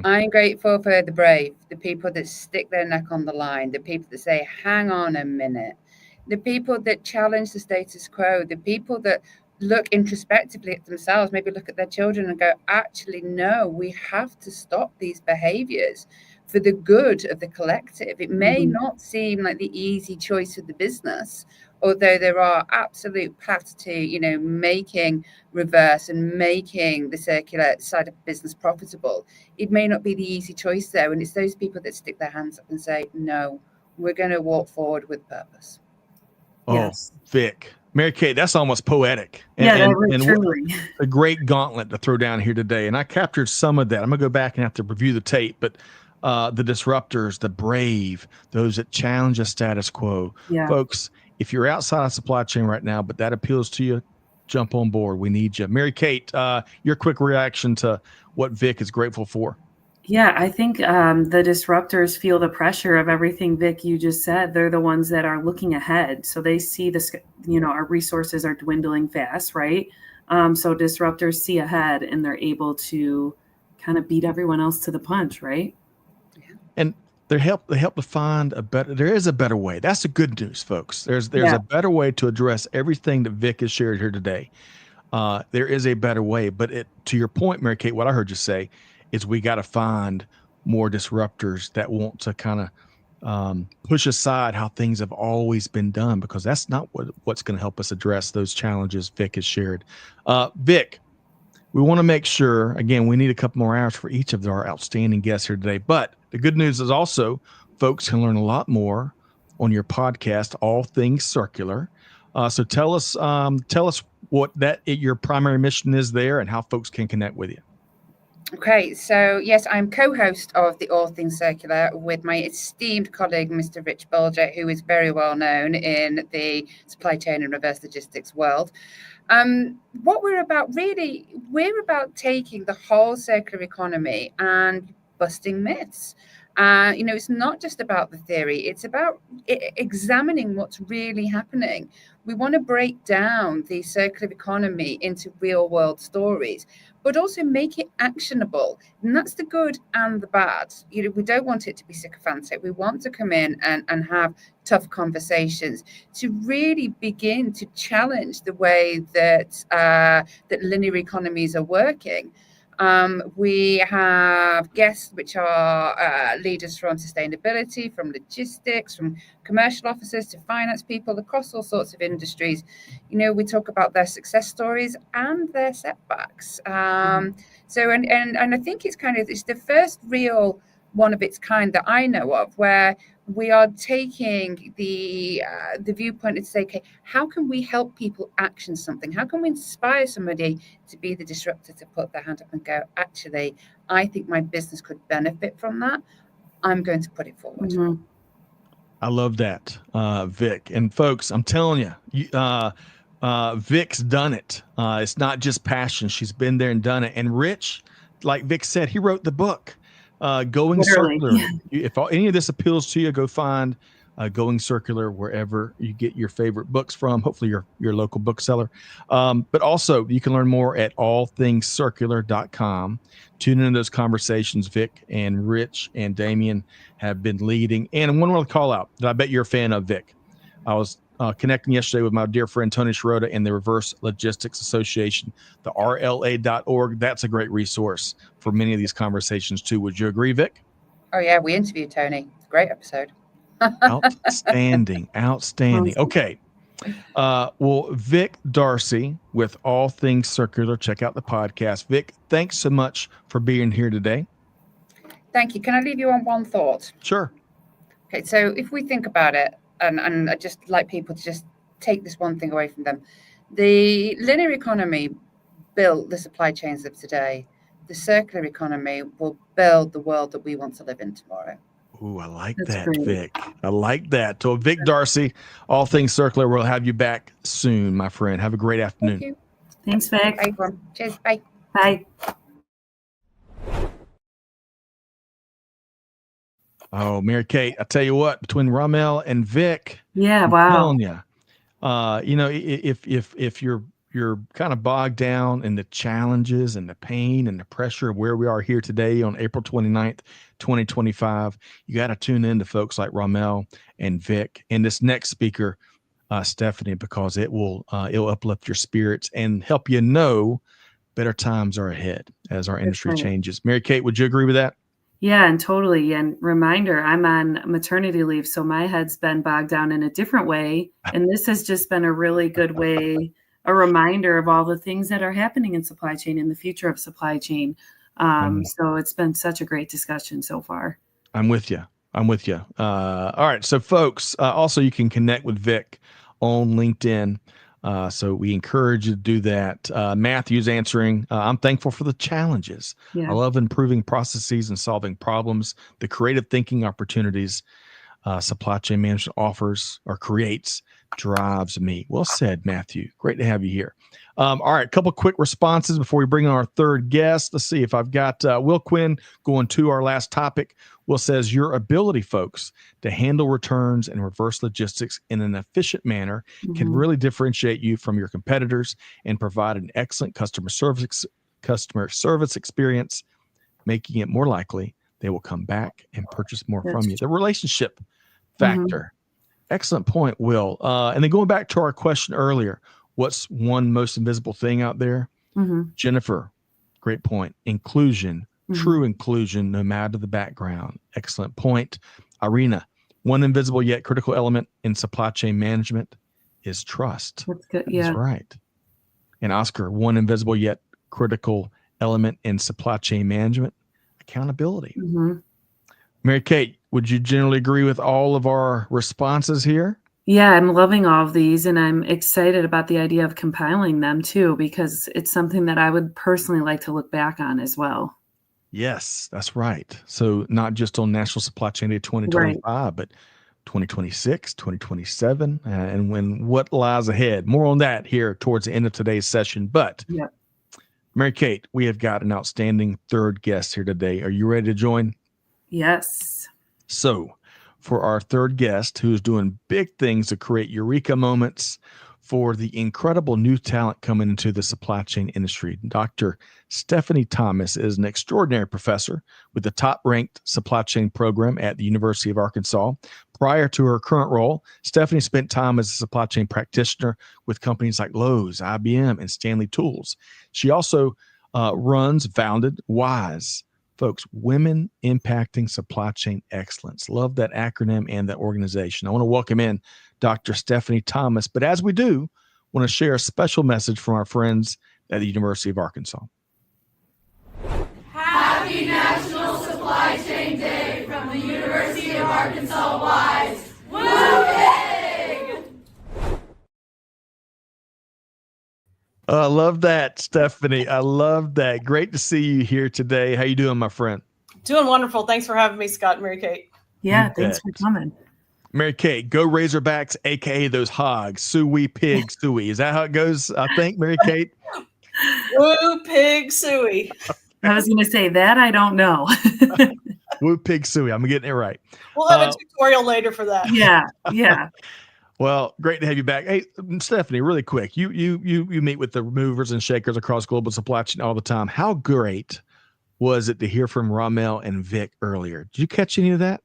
I'm grateful for the brave, the people that stick their neck on the line, the people that say, hang on a minute, the people that challenge the status quo, the people that look introspectively at themselves, maybe look at their children and go, actually, no, we have to stop these behaviors for the good of the collective. It may not seem like the easy choice of the business, although there are absolute paths to, you know, making reverse and making the circular side of business profitable. It may not be the easy choice there. And it's those people that stick their hands up and say, no, we're going to walk forward with purpose. Oh, Yes. Vic. Mary Kate, that's almost poetic. And truly. A great gauntlet to throw down here today. And I captured some of that. I'm going to go back and have to review the tape, but the disruptors, the brave, those that challenge the status quo. Yeah. Folks, if you're outside of supply chain right now, but that appeals to you, jump on board. We need you. Mary Kate, your quick reaction to what Vic is grateful for. Yeah, I think the disruptors feel the pressure of everything, Vic, you just said. They're the ones that are looking ahead. So they see this, you know, our resources are dwindling fast, right? So disruptors see ahead and they're able to kind of beat everyone else to the punch, right? And they help to find there is a better way. That's the good news, folks. There's a better way to address everything that Vic has shared here today. There is a better way, but to your point, Mary Kate, what I heard you say is we got to find more disruptors that want to kind of push aside how things have always been done, because that's not what's going to help us address those challenges Vic has shared. Vic, we want to make sure, again, we need a couple more hours for each of our outstanding guests here today, but the good news is also folks can learn a lot more on your podcast, All Things Circular. So tell us what your primary mission is there and how folks can connect with you. Okay, so yes, I'm co-host of the All Things Circular with my esteemed colleague, Mr. Rich Bulger, who is very well known in the supply chain and reverse logistics world. What we're about taking the whole circular economy and busting myths. It's not just about the theory, it's about examining what's really happening. We want to break down the circular economy into real world stories, but also make it actionable. And that's the good and the bad. We don't want it to be sycophantic. We want to come in and have tough conversations to really begin to challenge the way that linear economies are working. We have guests which are leaders from sustainability, from logistics, from commercial officers to finance people across all sorts of industries. We talk about their success stories and their setbacks. So I think it's the first real one of its kind that I know of, where we are taking the viewpoint and say, okay, how can we help people action something? How can we inspire somebody to be the disruptor, to put their hand up and go, actually, I think my business could benefit from that. I'm going to put it forward. Mm-hmm. I love that, Vic. And folks, I'm telling you, Vic's done it. It's not just passion. She's been there and done it. And Rich, like Vic said, he wrote the book. Going Literally. Circular. If any of this appeals to you, go find Going Circular, wherever you get your favorite books from, hopefully your local bookseller. But also, you can learn more at allthingscircular.com. Tune into those conversations Vic and Rich and Damien have been leading. And one more call out that I bet you're a fan of, Vic. I was connecting yesterday with my dear friend Tony Schroeder and the Reverse Logistics Association, the RLA.org. That's a great resource for many of these conversations, too. Would you agree, Vic? Oh, yeah, we interviewed Tony. Great episode. Outstanding. Okay. Well, Vic Darcy with All Things Circular. Check out the podcast. Vic, thanks so much for being here today. Thank you. Can I leave you on one thought? Sure. Okay, so if we think about it, and I just like people to just take this one thing away from them. The linear economy built the supply chains of today. The circular economy will build the world that we want to live in tomorrow. Ooh, I like That's that, great. Vic. I like that. So, Vic Darcy, All Things Circular. We'll have you back soon, my friend. Have a great afternoon. Thank you. Thanks, Vic. Bye, everyone. Cheers. Bye. Bye. Oh, Mary Kate, I tell you what, between Ramel and Vic, Yeah, I'm wow. telling you, if you're kind of bogged down in the challenges and the pain and the pressure of where we are here today on April 29th, 2025, you got to tune in to folks like Ramel and Vic and this next speaker, Stephanie, because it'll uplift your spirits and help you know better times are ahead as our industry right. changes. Mary Kate, would you agree with that? Yeah, and totally. And reminder, I'm on maternity leave, so my head's been bogged down in a different way. And this has just been a really good way, a reminder of all the things that are happening in supply chain and the future of supply chain. So it's been such a great discussion so far. I'm with you. All right. So folks, also you can connect with Vic on LinkedIn. So we encourage you to do that. Matthew's answering, I'm thankful for the challenges. Yeah. I love improving processes and solving problems, the creative thinking opportunities supply chain management offers or creates drives me. Well said, Matthew. Great to have you here. All right, a couple quick responses before we bring on our third guest. Let's see if I've got Will Quinn going to our last topic. Will says, your ability, folks, to handle returns and reverse logistics in an efficient manner can really differentiate you from your competitors and provide an excellent customer service experience, making it more likely they will come back and purchase more from you. The relationship factor. Excellent point, Will. And then going back to our question earlier, what's one most invisible thing out there? Jennifer, great point. Inclusion. True inclusion, no matter the background. Excellent point. Irina, one invisible yet critical element in supply chain management is trust. That's good. Yeah. That's right. And Oscar, one invisible yet critical element in supply chain management, accountability. Mary Kate, would you generally agree with all of our responses here? Yeah, I'm loving all of these, and I'm excited about the idea of compiling them too, because it's something that I would personally like to look back on as well. Yes, that's right. So not just on National Supply Chain Day 2025, but 2026, 2027, and what lies ahead. More on that here towards the end of today's session. But Mary Kate, we have got an outstanding third guest here today. Are you ready to join? Yes. So for our third guest, who's doing big things to create eureka moments for the incredible new talent coming into the supply chain industry, Dr. Stephanie Thomas is an extraordinary professor with the top-ranked supply chain program at the University of Arkansas. Prior to her current role, Stephanie spent time as a supply chain practitioner with companies like Lowe's, IBM, and Stanley Tools. She also founded WISE, folks, Women Impacting Supply Chain Excellence. Love that acronym and that organization. I want to welcome in Dr. Stephanie Thomas. But as we do, I want to share a special message from our friends at the University of Arkansas. Happy National Supply Chain Day from the University of Arkansas WISE. Woo pig! I love that, Stephanie. I love that. Great to see you here today. How you doing, my friend? Doing wonderful. Thanks for having me, Scott and Mary Kate. Yeah, thanks for coming. Mary Kate, go Razorbacks, a.k.a. those hogs. Suey, pig, suey. Is that how it goes, I think, Mary Kate? Woo, pig, suey. I was going to say that. I don't know. Woo pig suey. I'm getting it right. We'll have a tutorial later for that. Yeah. Well, great to have you back. Hey, Stephanie, really quick. You meet with the movers and shakers across global supply chain all the time. How great was it to hear from Ramel and Vic earlier? Did you catch any of that?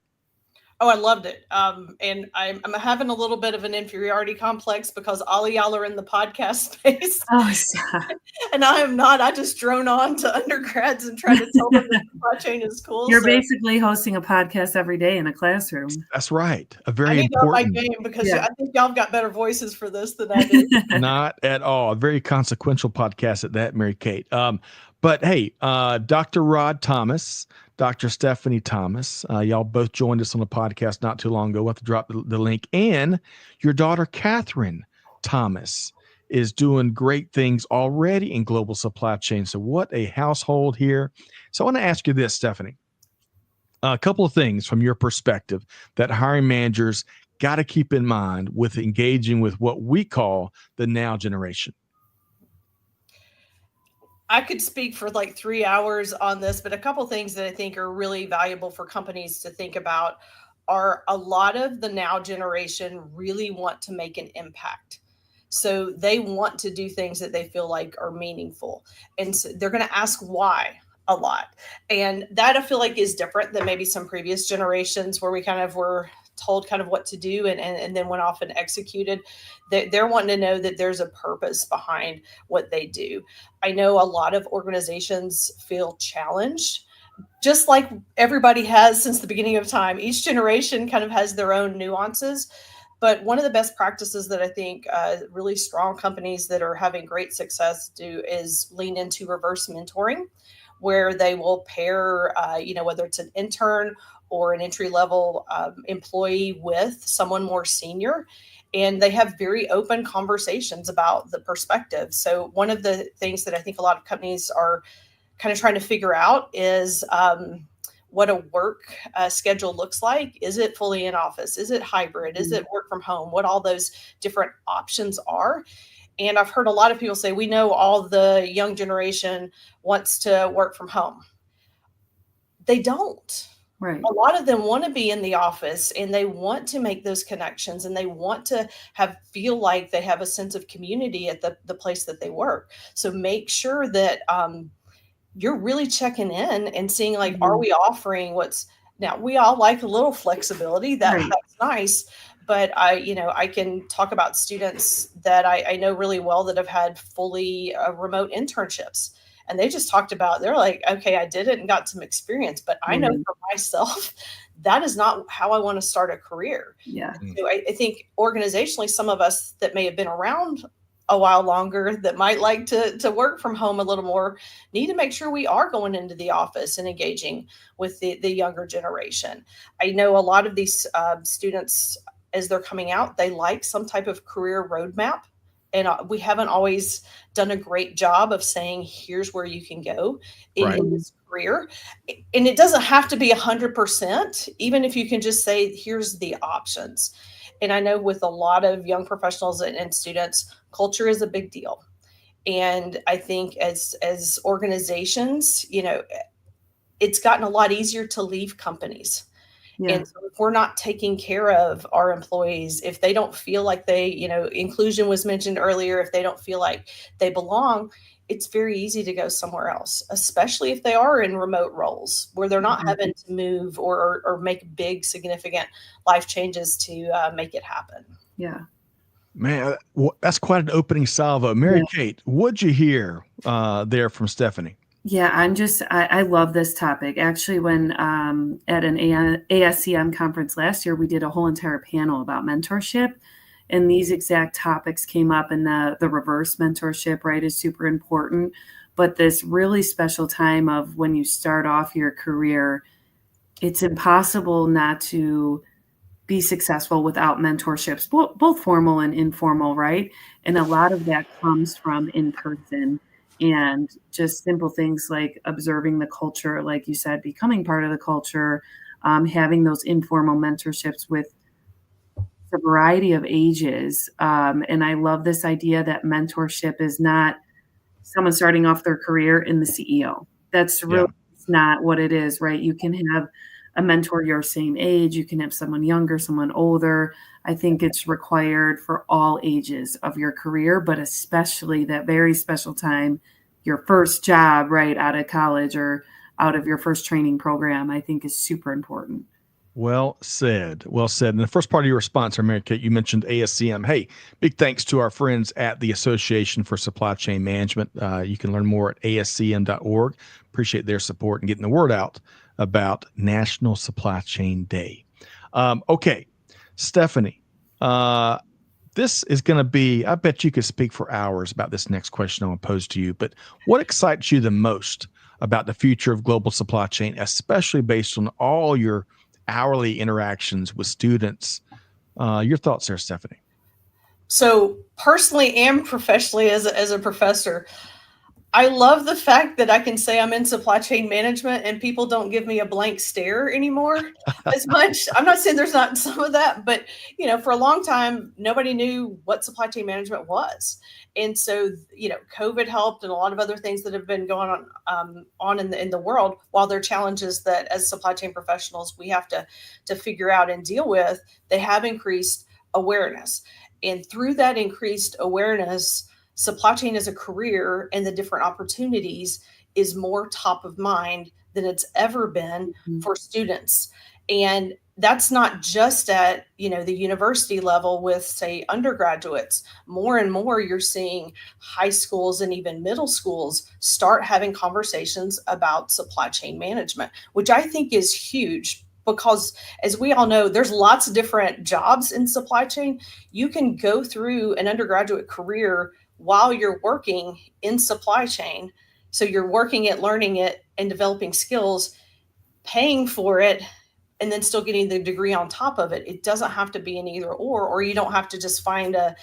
Oh, I loved it. And I'm having a little bit of an inferiority complex because all of y'all are in the podcast space. Oh, yeah. And I am not. I just drone on to undergrads and try to tell them that supply chain is cool. You're basically hosting a podcast every day in a classroom. That's right. A very I need important. my game because I think y'all have got better voices for this than I do. Not at all. A very consequential podcast at that, Mary Kate. But hey, Dr. Rod Thomas, Dr. Stephanie Thomas, y'all both joined us on the podcast not too long ago. We'll have to drop the link. And your daughter, Catherine Thomas, is doing great things already in global supply chain. So what a household here. So I want to ask you this, Stephanie. A couple of things from your perspective that hiring managers got to keep in mind with engaging with what we call the now generation. I could speak for like 3 hours on this, but a couple things that I think are really valuable for companies to think about are a lot of the now generation really want to make an impact. So they want to do things that they feel like are meaningful. And so they're going to ask why a lot. And that I feel like is different than maybe some previous generations where we kind of were told kind of what to do and then went off and executed. They're wanting to know that there's a purpose behind what they do. I know a lot of organizations feel challenged, just like everybody has since the beginning of time. Each generation kind of has their own nuances. But one of the best practices that I think really strong companies that are having great success do is lean into reverse mentoring, where they will pair, whether it's an intern or an entry-level employee with someone more senior, and they have very open conversations about the perspective. So one of the things that I think a lot of companies are kind of trying to figure out is what a work schedule looks like. Is it fully in office? Is it hybrid? Is it work from home? What all those different options are. And I've heard a lot of people say, we know all the young generation wants to work from home. They don't. Right. A lot of them want to be in the office and they want to make those connections and they want to feel like they have a sense of community at the place that they work. So make sure that you're really checking in and seeing like, are we offering now we all like a little flexibility that's nice. But I can talk about students that I know really well that have had fully remote internships. And they just talked about, they're like, okay, I did it and got some experience, but I know for myself, that is not how I want to start a career. Yeah. So I think organizationally, some of us that may have been around a while longer that might like to work from home a little more need to make sure we are going into the office and engaging with the younger generation. I know a lot of these students, as they're coming out, they like some type of career roadmap. And we haven't always done a great job of saying, here's where you can go in this career. And it doesn't have to be 100%, even if you can just say, here's the options. And I know with a lot of young professionals and students, culture is a big deal. And I think as organizations, it's gotten a lot easier to leave companies. Yeah. And so if we're not taking care of our employees, if they don't feel like inclusion was mentioned earlier, if they don't feel like they belong, it's very easy to go somewhere else, especially if they are in remote roles where they're not having to move or make big, significant life changes to make it happen. Yeah. Man, that's quite an opening salvo. Mary Kate, what'd you hear there from Stephanie? Yeah, I love this topic. Actually, when at an ASCM conference last year, we did a whole entire panel about mentorship, and these exact topics came up, and the reverse mentorship, right, is super important. But this really special time of when you start off your career, it's impossible not to be successful without mentorships, both formal and informal, right? And a lot of that comes from in-person. And just simple things like observing the culture, like you said, becoming part of the culture, having those informal mentorships with a variety of ages. And I love this idea that mentorship is not someone starting off their career in the CEO. That's really not what it is, right? You can have a mentor your same age. You can have someone younger, someone older. I think it's required for all ages of your career, but especially that very special time, your first job right out of college or out of your first training program, I think is super important. Well said. Well said. And the first part of your response, Mary Kate, you mentioned ASCM. Hey, big thanks to our friends at the Association for Supply Chain Management. You can learn more at ascm.org. Appreciate their support and getting the word out about National Supply Chain Day. Okay, Stephanie, this is going to be, I bet you could speak for hours about this next question I'm going to pose to you, but what excites you the most about the future of global supply chain, especially based on all your hourly interactions with students? Your thoughts there, Stephanie? So personally and professionally as a professor, I love the fact that I can say I'm in supply chain management and people don't give me a blank stare anymore as much. I'm not saying there's not some of that, but for a long time, nobody knew what supply chain management was. And so, COVID helped and a lot of other things that have been going on in the world, while there are challenges that as supply chain professionals, we have to figure out and deal with, they have increased awareness. And through that increased awareness, supply chain as a career and the different opportunities is more top of mind than it's ever been for students. And that's not just at, the university level with, say, undergraduates. More and more, you're seeing high schools and even middle schools start having conversations about supply chain management, which I think is huge. Because as we all know, there's lots of different jobs in supply chain. You can go through an undergraduate career while you're working in supply chain. So you're working it, learning it, and developing skills, paying for it, and then still getting the degree on top of it. It doesn't have to be an either or you don't have to just find a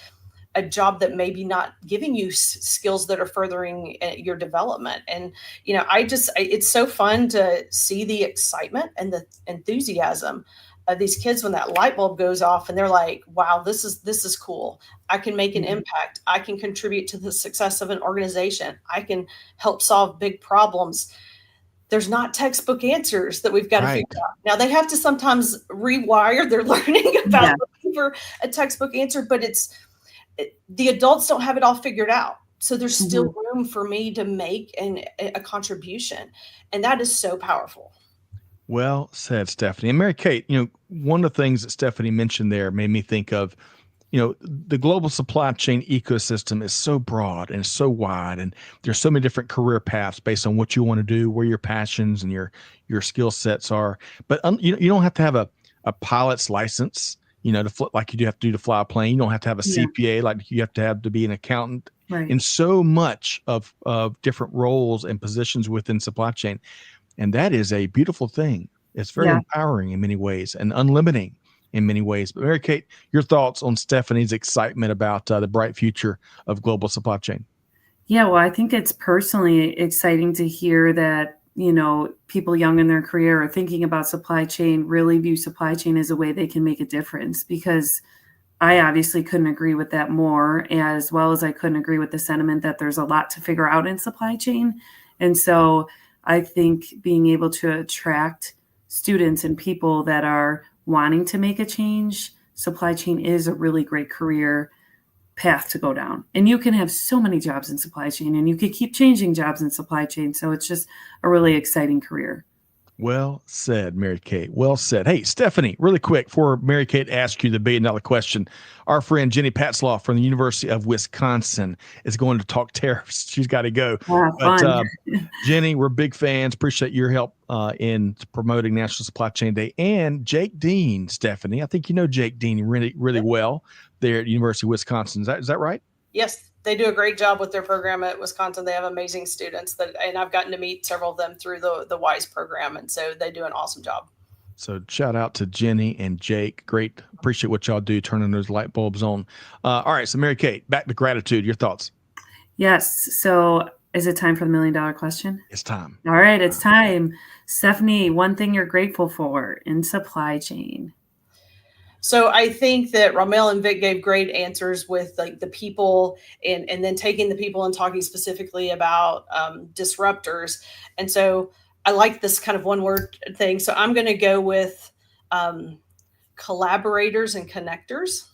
job that maybe not giving you skills that are furthering your development. And, it's so fun to see the excitement and the enthusiasm of these kids when that light bulb goes off and they're like, wow, this is cool. I can make an impact. I can contribute to the success of an organization. I can help solve big problems. There's not textbook answers that we've got to figure out. Now they have to sometimes rewire their learning about looking for a textbook answer, but the adults don't have it all figured out. So there's still room for me to make a contribution. And that is so powerful. Well said, Stephanie. And Mary Kate, one of the things that Stephanie mentioned there made me think of, the global supply chain ecosystem is so broad and so wide, and there's so many different career paths based on what you want to do, where your passions and your skill sets are. But you don't have to have a pilot's license, like you do have to do to fly a plane. You don't have to have a CPA like you have to be an accountant. Right. In so much of different roles and positions within supply chain. And that is a beautiful thing. It's very empowering in many ways and unlimiting in many ways. But Mary Kate, your thoughts on Stephanie's excitement about the bright future of global supply chain? Yeah, well, I think it's personally exciting to hear that, people young in their career are thinking about supply chain, really view supply chain as a way they can make a difference, because I obviously couldn't agree with that more, as well as I couldn't agree with the sentiment that there's a lot to figure out in supply chain. And so I think being able to attract students and people that are wanting to make a change, supply chain is a really great career path to go down. And you can have so many jobs in supply chain, and you could keep changing jobs in supply chain. So it's just a really exciting career. Well said, Mary Kate. Well said. Hey, Stephanie, really quick, before Mary Kate asks you the $1 billion question, our friend Jenny Patzloff from the University of Wisconsin is going to talk tariffs. She's got to go. But Jenny, we're big fans. Appreciate your help in promoting National Supply Chain Day. And Jake Dean, Stephanie, I think you know Jake Dean really, really well there at University of Wisconsin. Is that right? Yes. They do a great job with their program at Wisconsin. They have amazing students and I've gotten to meet several of them through the WISE program. And so they do an awesome job. So shout out to Jenny and Jake. Great. Appreciate what y'all do, turning those light bulbs on. All right. So Mary Kate, back to gratitude. Your thoughts? Yes. So is it time for the $1 million question? It's time. All right. It's time. Stephanie, one thing you're grateful for in supply chain. So I think that Ramel and Vic gave great answers with like the people and then taking the people and talking specifically about disruptors. And so I like this kind of one word thing. So I'm going to go with collaborators and connectors.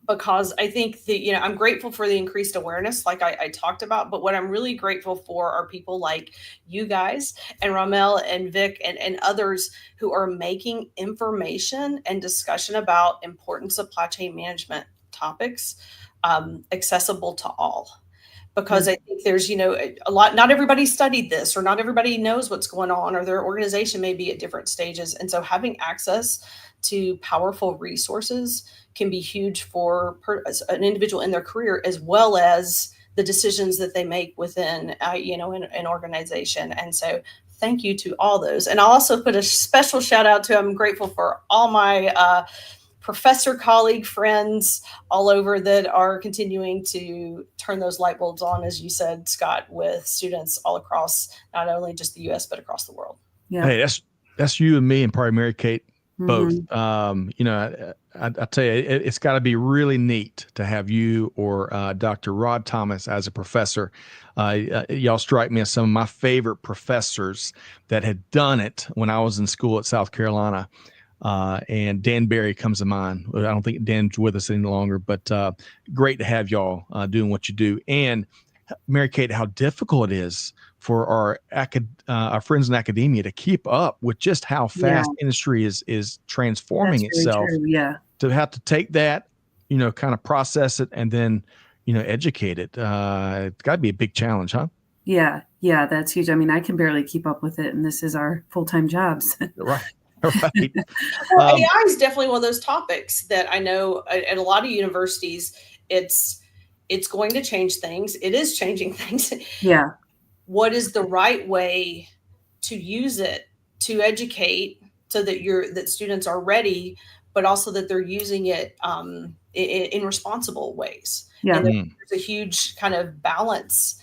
Because I think I'm grateful for the increased awareness, like I talked about. But what I'm really grateful for are people like you guys and Ramel and Vic and others who are making information and discussion about important supply chain management topics accessible to all. Because I think there's, a lot, not everybody studied this, or not everybody knows what's going on, or their organization may be at different stages. And so having access to powerful resources can be huge for an individual in their career, as well as the decisions that they make within, an organization. And so thank you to all those. And I'll also put a special shout out to, I'm grateful for all my professor colleague friends all over that are continuing to turn those light bulbs on, as you said, Scott, with students all across, not only just the US, but across the world. Yeah. Hey, that's you and me, and probably Mary Kate both. I tell you, it's got to be really neat to have you or Dr. Rod Thomas as a professor. Y'all strike me as some of my favorite professors that had done it when I was in school at South Carolina. And Dan Barry comes to mind. I don't think Dan's with us any longer, but great to have y'all doing what you do. And Mary Kate, how difficult it is for our friends in academia to keep up with just how fast industry is transforming itself. Yeah. To have to take that, kind of process it and then, educate it. It's got to be a big challenge, huh? Yeah. Yeah. That's huge. I mean, I can barely keep up with it, and this is our full-time jobs. Right. Right. Well, AI is definitely one of those topics that I know at a lot of universities, it's going to change things. It is changing things. Yeah. What is the right way to use it to educate so that students are ready, but also that they're using it in responsible ways? Yeah. And there's a huge kind of balance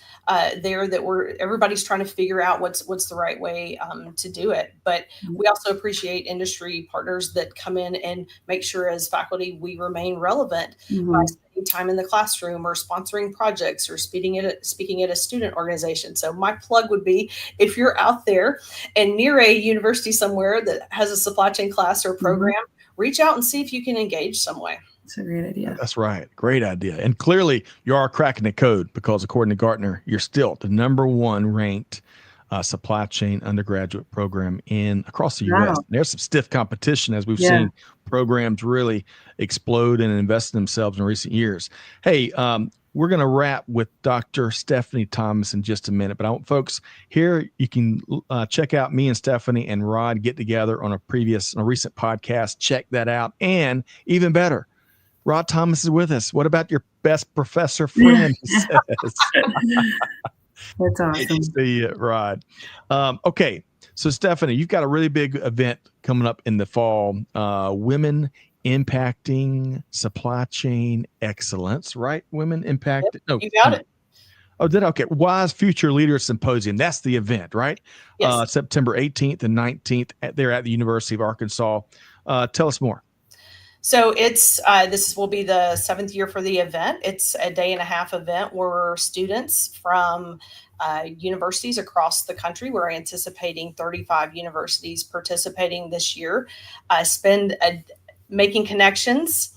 there that everybody's trying to figure out what's the right way to do it. But we also appreciate industry partners that come in and make sure as faculty we remain relevant by spending time in the classroom, or sponsoring projects, or speaking at a student organization. So my plug would be, if you're out there and near a university somewhere that has a supply chain class or program, reach out and see if you can engage some way. It's a great idea. That's right. Great idea. And clearly you are cracking the code, because according to Gartner, you're still the #1 ranked supply chain undergraduate program across the U.S. There's some stiff competition, as we've seen programs really explode and invest in themselves in recent years. Hey, we're going to wrap with Dr. Stephanie Thomas in just a minute, but I want folks here, you can check out me and Stephanie and Rod get together on a recent podcast. Check that out. And even better, Rod Thomas is with us. What about your best professor friend? That's awesome. See it, Rod. Okay, so Stephanie, you've got a really big event coming up in the fall. Women Impacting Supply Chain Excellence, right? Women Impacting. No, you got it. Oh, did I? Okay. Wise Future Leaders Symposium. That's the event, right? Yes. September 18th and 19th. There at the University of Arkansas. Tell us more. So this will be the 7th year for the event. It's a day-and-a-half event where students from universities across the country, we're anticipating 35 universities participating this year, spend making connections,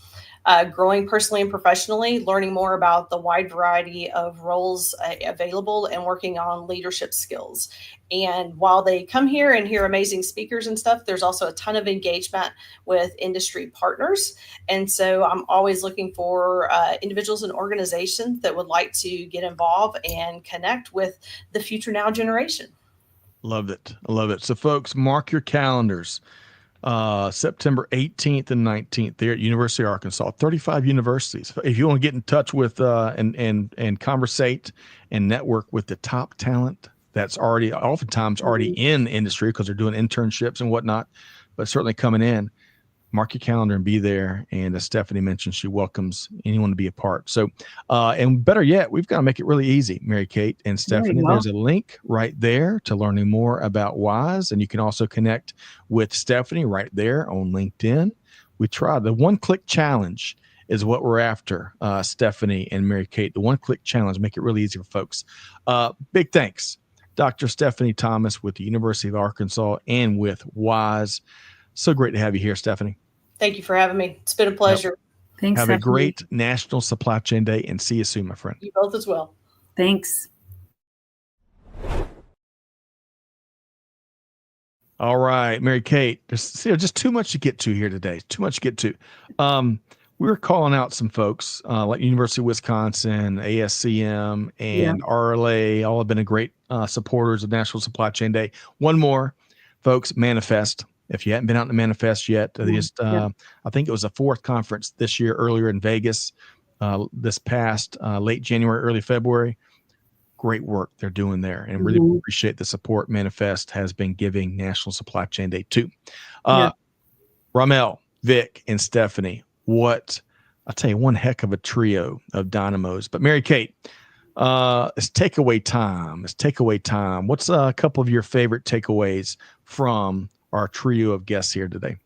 growing personally and professionally, learning more about the wide variety of roles available, and working on leadership skills. And while they come here and hear amazing speakers and stuff, there's also a ton of engagement with industry partners. And so I'm always looking for individuals and organizations that would like to get involved and connect with the Future Now generation. Love it. I love it. So folks, mark your calendars. September 18th and 19th there at University of Arkansas, 35 universities. If you want to get in touch with and conversate and network with the top talent that's oftentimes already in industry, because they're doing internships and whatnot, but certainly coming in, mark your calendar and be there. And as Stephanie mentioned, she welcomes anyone to be a part. So, and better yet, we've got to make it really easy, Mary Kate and Stephanie. There's a link right there to learning more about WISE. And you can also connect with Stephanie right there on LinkedIn. We try the one-click challenge is what we're after, Stephanie and Mary Kate. The one-click challenge, make it really easy for folks. Big thanks Dr. Stephanie Thomas with the University of Arkansas and with WISE. So great to have you here, Stephanie. Thank you for having me. It's been a pleasure. Yep. Thanks, Have Stephanie. a great National Supply Chain Day and see you soon, my friend. You both as well. Thanks. All right, Mary Kate, there's just too much to get to here today. Too much to get to. We were calling out some folks like University of Wisconsin, ASCM, and RLA. All have been a great supporters of National Supply Chain Day. One more, folks, Manifest. If you hadn't been out in the Manifest yet, I think it was the 4th conference this year, earlier in Vegas, this past late January, early February. Great work they're doing there, and really appreciate the support Manifest has been giving National Supply Chain Day too. Ramel, Vic, and Stephanie, I'll tell you, one heck of a trio of dynamos. But Mary Kate, it's takeaway time. What's a couple of your favorite takeaways from our trio of guests here today?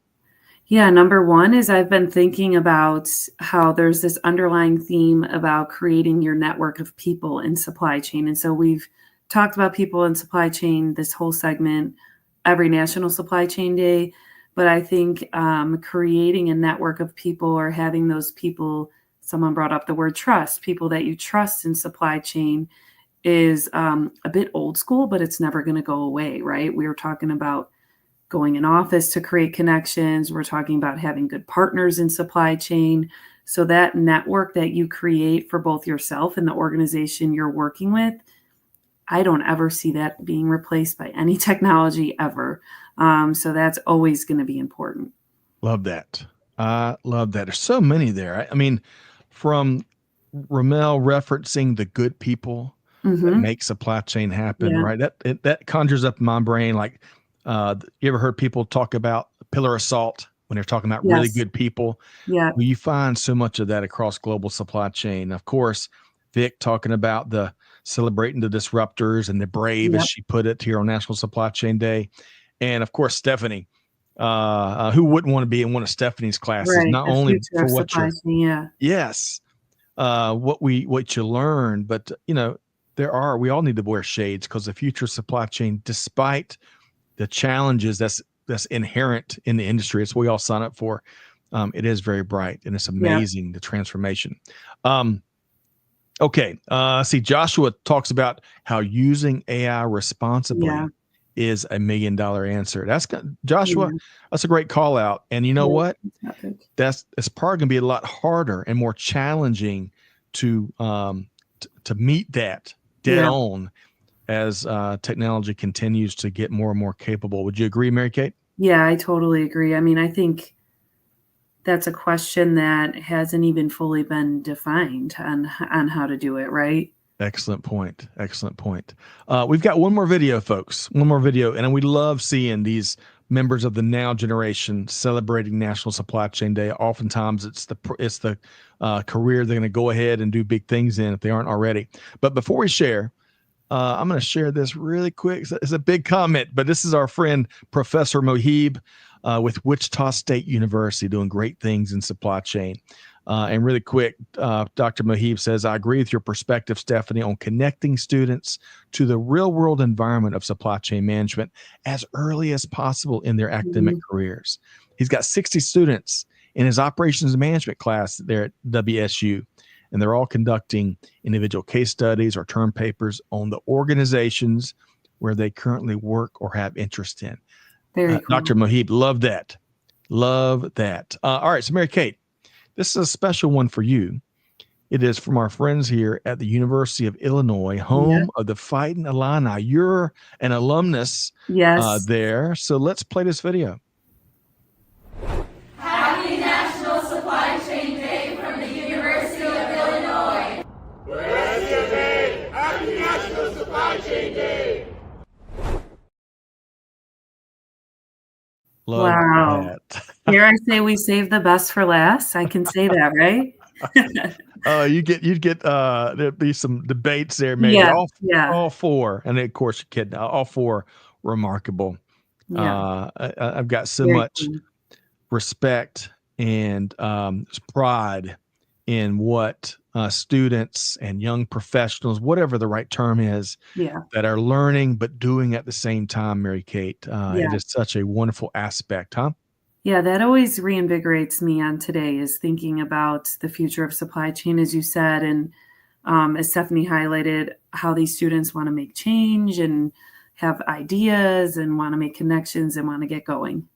Yeah, number one is I've been thinking about how there's this underlying theme about creating your network of people in supply chain. And so we've talked about people in supply chain this whole segment, every National Supply Chain Day. But I think creating a network of people or having those people, someone brought up the word trust, people that you trust in supply chain is a bit old school, but it's never going to go away, right? We were talking about going in office to create connections. We're talking about having good partners in supply chain. So that network that you create for both yourself and the organization you're working with, I don't ever see that being replaced by any technology ever. So that's always going to be important. Love that. I love that. There's so many there. I mean, from Ramel referencing the good people that make supply chain happen, right? That conjures up in my brain like, you ever heard people talk about a pillar of salt when they're talking about really good people? Yeah. Well, you find so much of that across global supply chain. Of course, Vic talking about the celebrating the disruptors and the brave, as she put it here on National Supply Chain Day. And of course, Stephanie, who wouldn't want to be in one of Stephanie's classes, not only for what what you learn, but we all need to wear shades because the future of supply chain, despite the challenges that's inherent in the industry, it's what we all sign up for. It is very bright and it's amazing, the transformation. See, Joshua talks about how using AI responsibly is $1 million answer. Joshua, that's a great call out. And you know what? It's probably gonna be a lot harder and more challenging to meet that dead on as technology continues to get more and more capable. Would you agree, Mary Kate? Yeah, I totally agree. I mean, I think that's a question that hasn't even fully been defined on how to do it, right? Excellent point. We've got one more video, folks. One more video. And we love seeing these members of the now generation celebrating National Supply Chain Day. Oftentimes it's the career they're going to go ahead and do big things in if they aren't already. But before we share, I'm going to share this really quick. It's a big comment, but this is our friend, Professor Mohib with Wichita State University, doing great things in supply chain. And really quick, Dr. Mohib says, I agree with your perspective, Stephanie, on connecting students to the real world environment of supply chain management as early as possible in their academic careers. He's got 60 students in his operations management class there at WSU. And they're all conducting individual case studies or term papers on the organizations where they currently work or have interest in. Very cool. Dr. Mohib, love that. All right, so Mary Kate, this is a special one for you. It is from our friends here at the University of Illinois, home of the Fighting Illini. You're an alumnus there, so let's play this video. Happy National Supply Chain Day from the University of Illinois. Happy National Supply Chain Day. Love that. Here I say we save the best for last. I can say that, right? You'd get there'd be some debates there, maybe. All four, and of course, all four remarkable. I've got so much respect and pride in what students and young professionals, whatever the right term is, Yeah. that are learning but doing at the same time, Mary Kate. Yeah. It is such a wonderful aspect, huh? Yeah, that always reinvigorates me on today is thinking about the future of supply chain, as you said, and as Stephanie highlighted, how these students want to make change and have ideas and want to make connections and want to get going.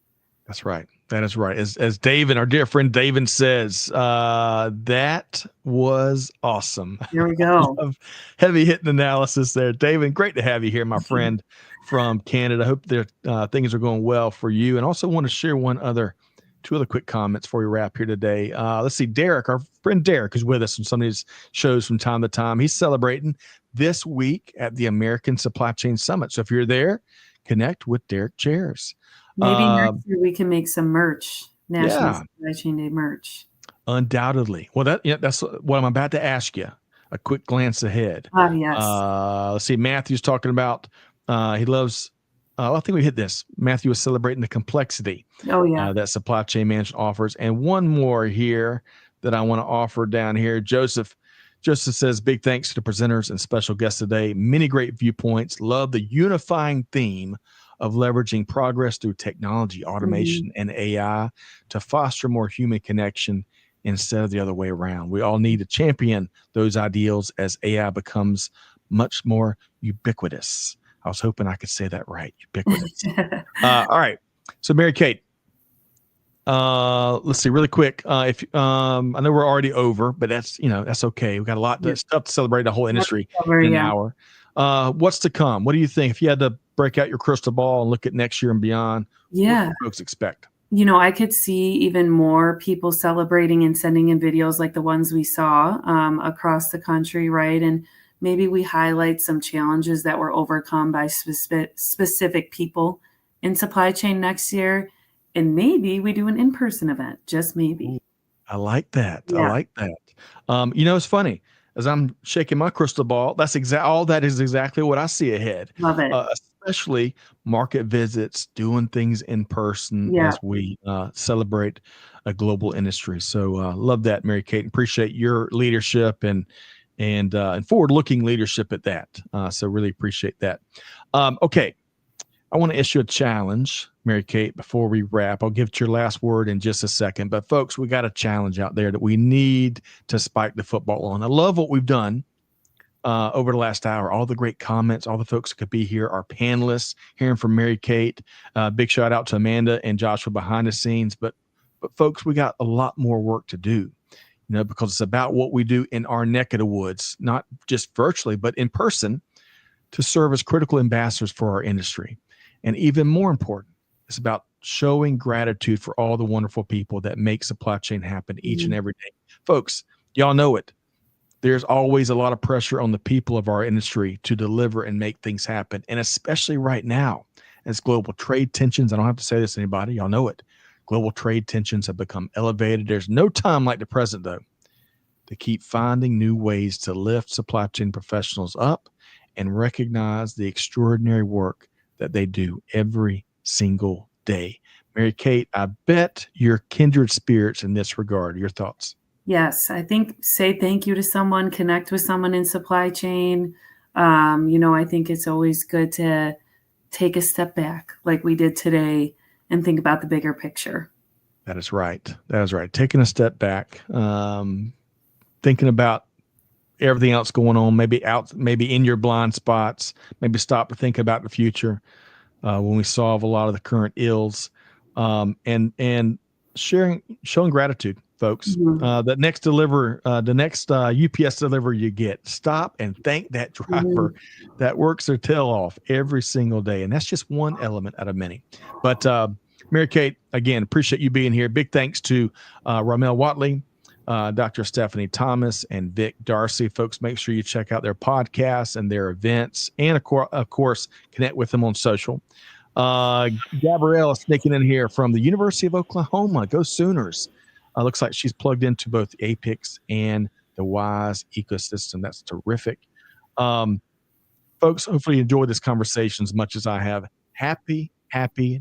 That's right. That is right. As David, our dear friend David says, that was awesome. There we go. Heavy hitting analysis there. David, great to have you here, my friend from Canada. I hope that things are going well for you. And also want to share two other quick comments before we wrap here today. Let's see, Derek, our friend Derek, who's with us on some of these shows from time to time. He's celebrating this week at the American Supply Chain Summit. So if you're there, connect with Derek Chairs. Maybe next year we can make some merch, National Supply Chain Day merch. Undoubtedly. Well, that's what I'm about to ask you. A quick glance ahead. Yes. Let's see. Matthew's talking about he loves. I think we hit this. Matthew was celebrating the complexity that supply chain management offers. And one more here that I want to offer down here. Joseph says, big thanks to the presenters and special guests today. Many great viewpoints. Love the unifying theme of leveraging progress through technology, automation, and AI to foster more human connection instead of the other way around. We all need to champion those ideals as AI becomes much more ubiquitous. I was hoping I could say that right. Ubiquitous. All right. So Mary Kate, let's see really quick. If I know we're already over, but that's okay. We got a lot of stuff to celebrate the whole industry in an hour. What's to come? What do you think? If you had to break out your crystal ball and look at next year and beyond, what do folks expect? I could see even more people celebrating and sending in videos like the ones we saw across the country, right? And maybe we highlight some challenges that were overcome by specific people in supply chain next year. And maybe we do an in-person event, just maybe. Ooh, I like that. Yeah. I like that. It's funny. As I'm shaking my crystal ball, all that is exactly what I see ahead. Love it. Especially market visits, doing things in person as we celebrate a global industry. So love that, Mary Kate. Appreciate your leadership and forward-looking leadership at that. So really appreciate that. Okay, I want to issue a challenge, Mary Kate, before we wrap. I'll give it your last word in just a second. But folks, we got a challenge out there that we need to spike the football on. I love what we've done over the last hour. All the great comments, all the folks that could be here, our panelists, hearing from Mary Kate. Big shout out to Amanda and Joshua behind the scenes. But folks, we got a lot more work to do. Because it's about what we do in our neck of the woods, not just virtually, but in person, to serve as critical ambassadors for our industry. And even more important, it's about showing gratitude for all the wonderful people that make supply chain happen each and every day. Folks, y'all know it. There's always a lot of pressure on the people of our industry to deliver and make things happen. And especially right now, as global trade tensions, I don't have to say this to anybody, y'all know it. Global trade tensions have become elevated. There's no time like the present, though, to keep finding new ways to lift supply chain professionals up and recognize the extraordinary work that they do every single day. Mary Kate, I bet you're kindred spirits in this regard. Your thoughts? Yes, I think say thank you to someone, connect with someone in supply chain. I think it's always good to take a step back like we did today and think about the bigger picture. That is right. Taking a step back, thinking about everything else going on, maybe in your blind spots, maybe stop to think about the future when we solve a lot of the current ills, and showing gratitude, folks. The next UPS delivery you get, stop and thank that driver that works their tail off every single day. And that's just one element out of many. But Mary Kate, again, appreciate you being here. Big thanks to Ramel Watley, Dr. Stephanie Thomas, and Vic Darcy. Folks, make sure you check out their podcasts and their events, and of course, connect with them on social. Gabrielle is sneaking in here from the University of Oklahoma. Go Sooners. Looks like she's plugged into both the Apex and the WISE ecosystem. That's terrific. Folks, hopefully you enjoyed this conversation as much as I have. Happy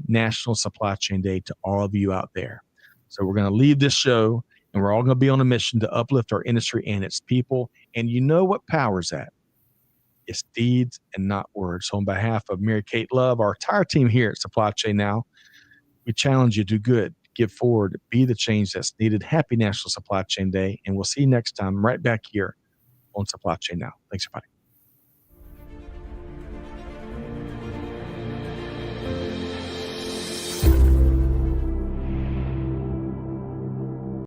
National Supply Chain Day to all of you out there. So we're going to leave this show And we're all going to be on a mission to uplift our industry and its people. And you know what powers that? It's deeds and not words. So on behalf of Mary Kate Love, our entire team here at Supply Chain Now, we challenge you to do good, give forward, be the change that's needed. Happy National Supply Chain Day. And we'll see you next time right back here on Supply Chain Now. Thanks, everybody.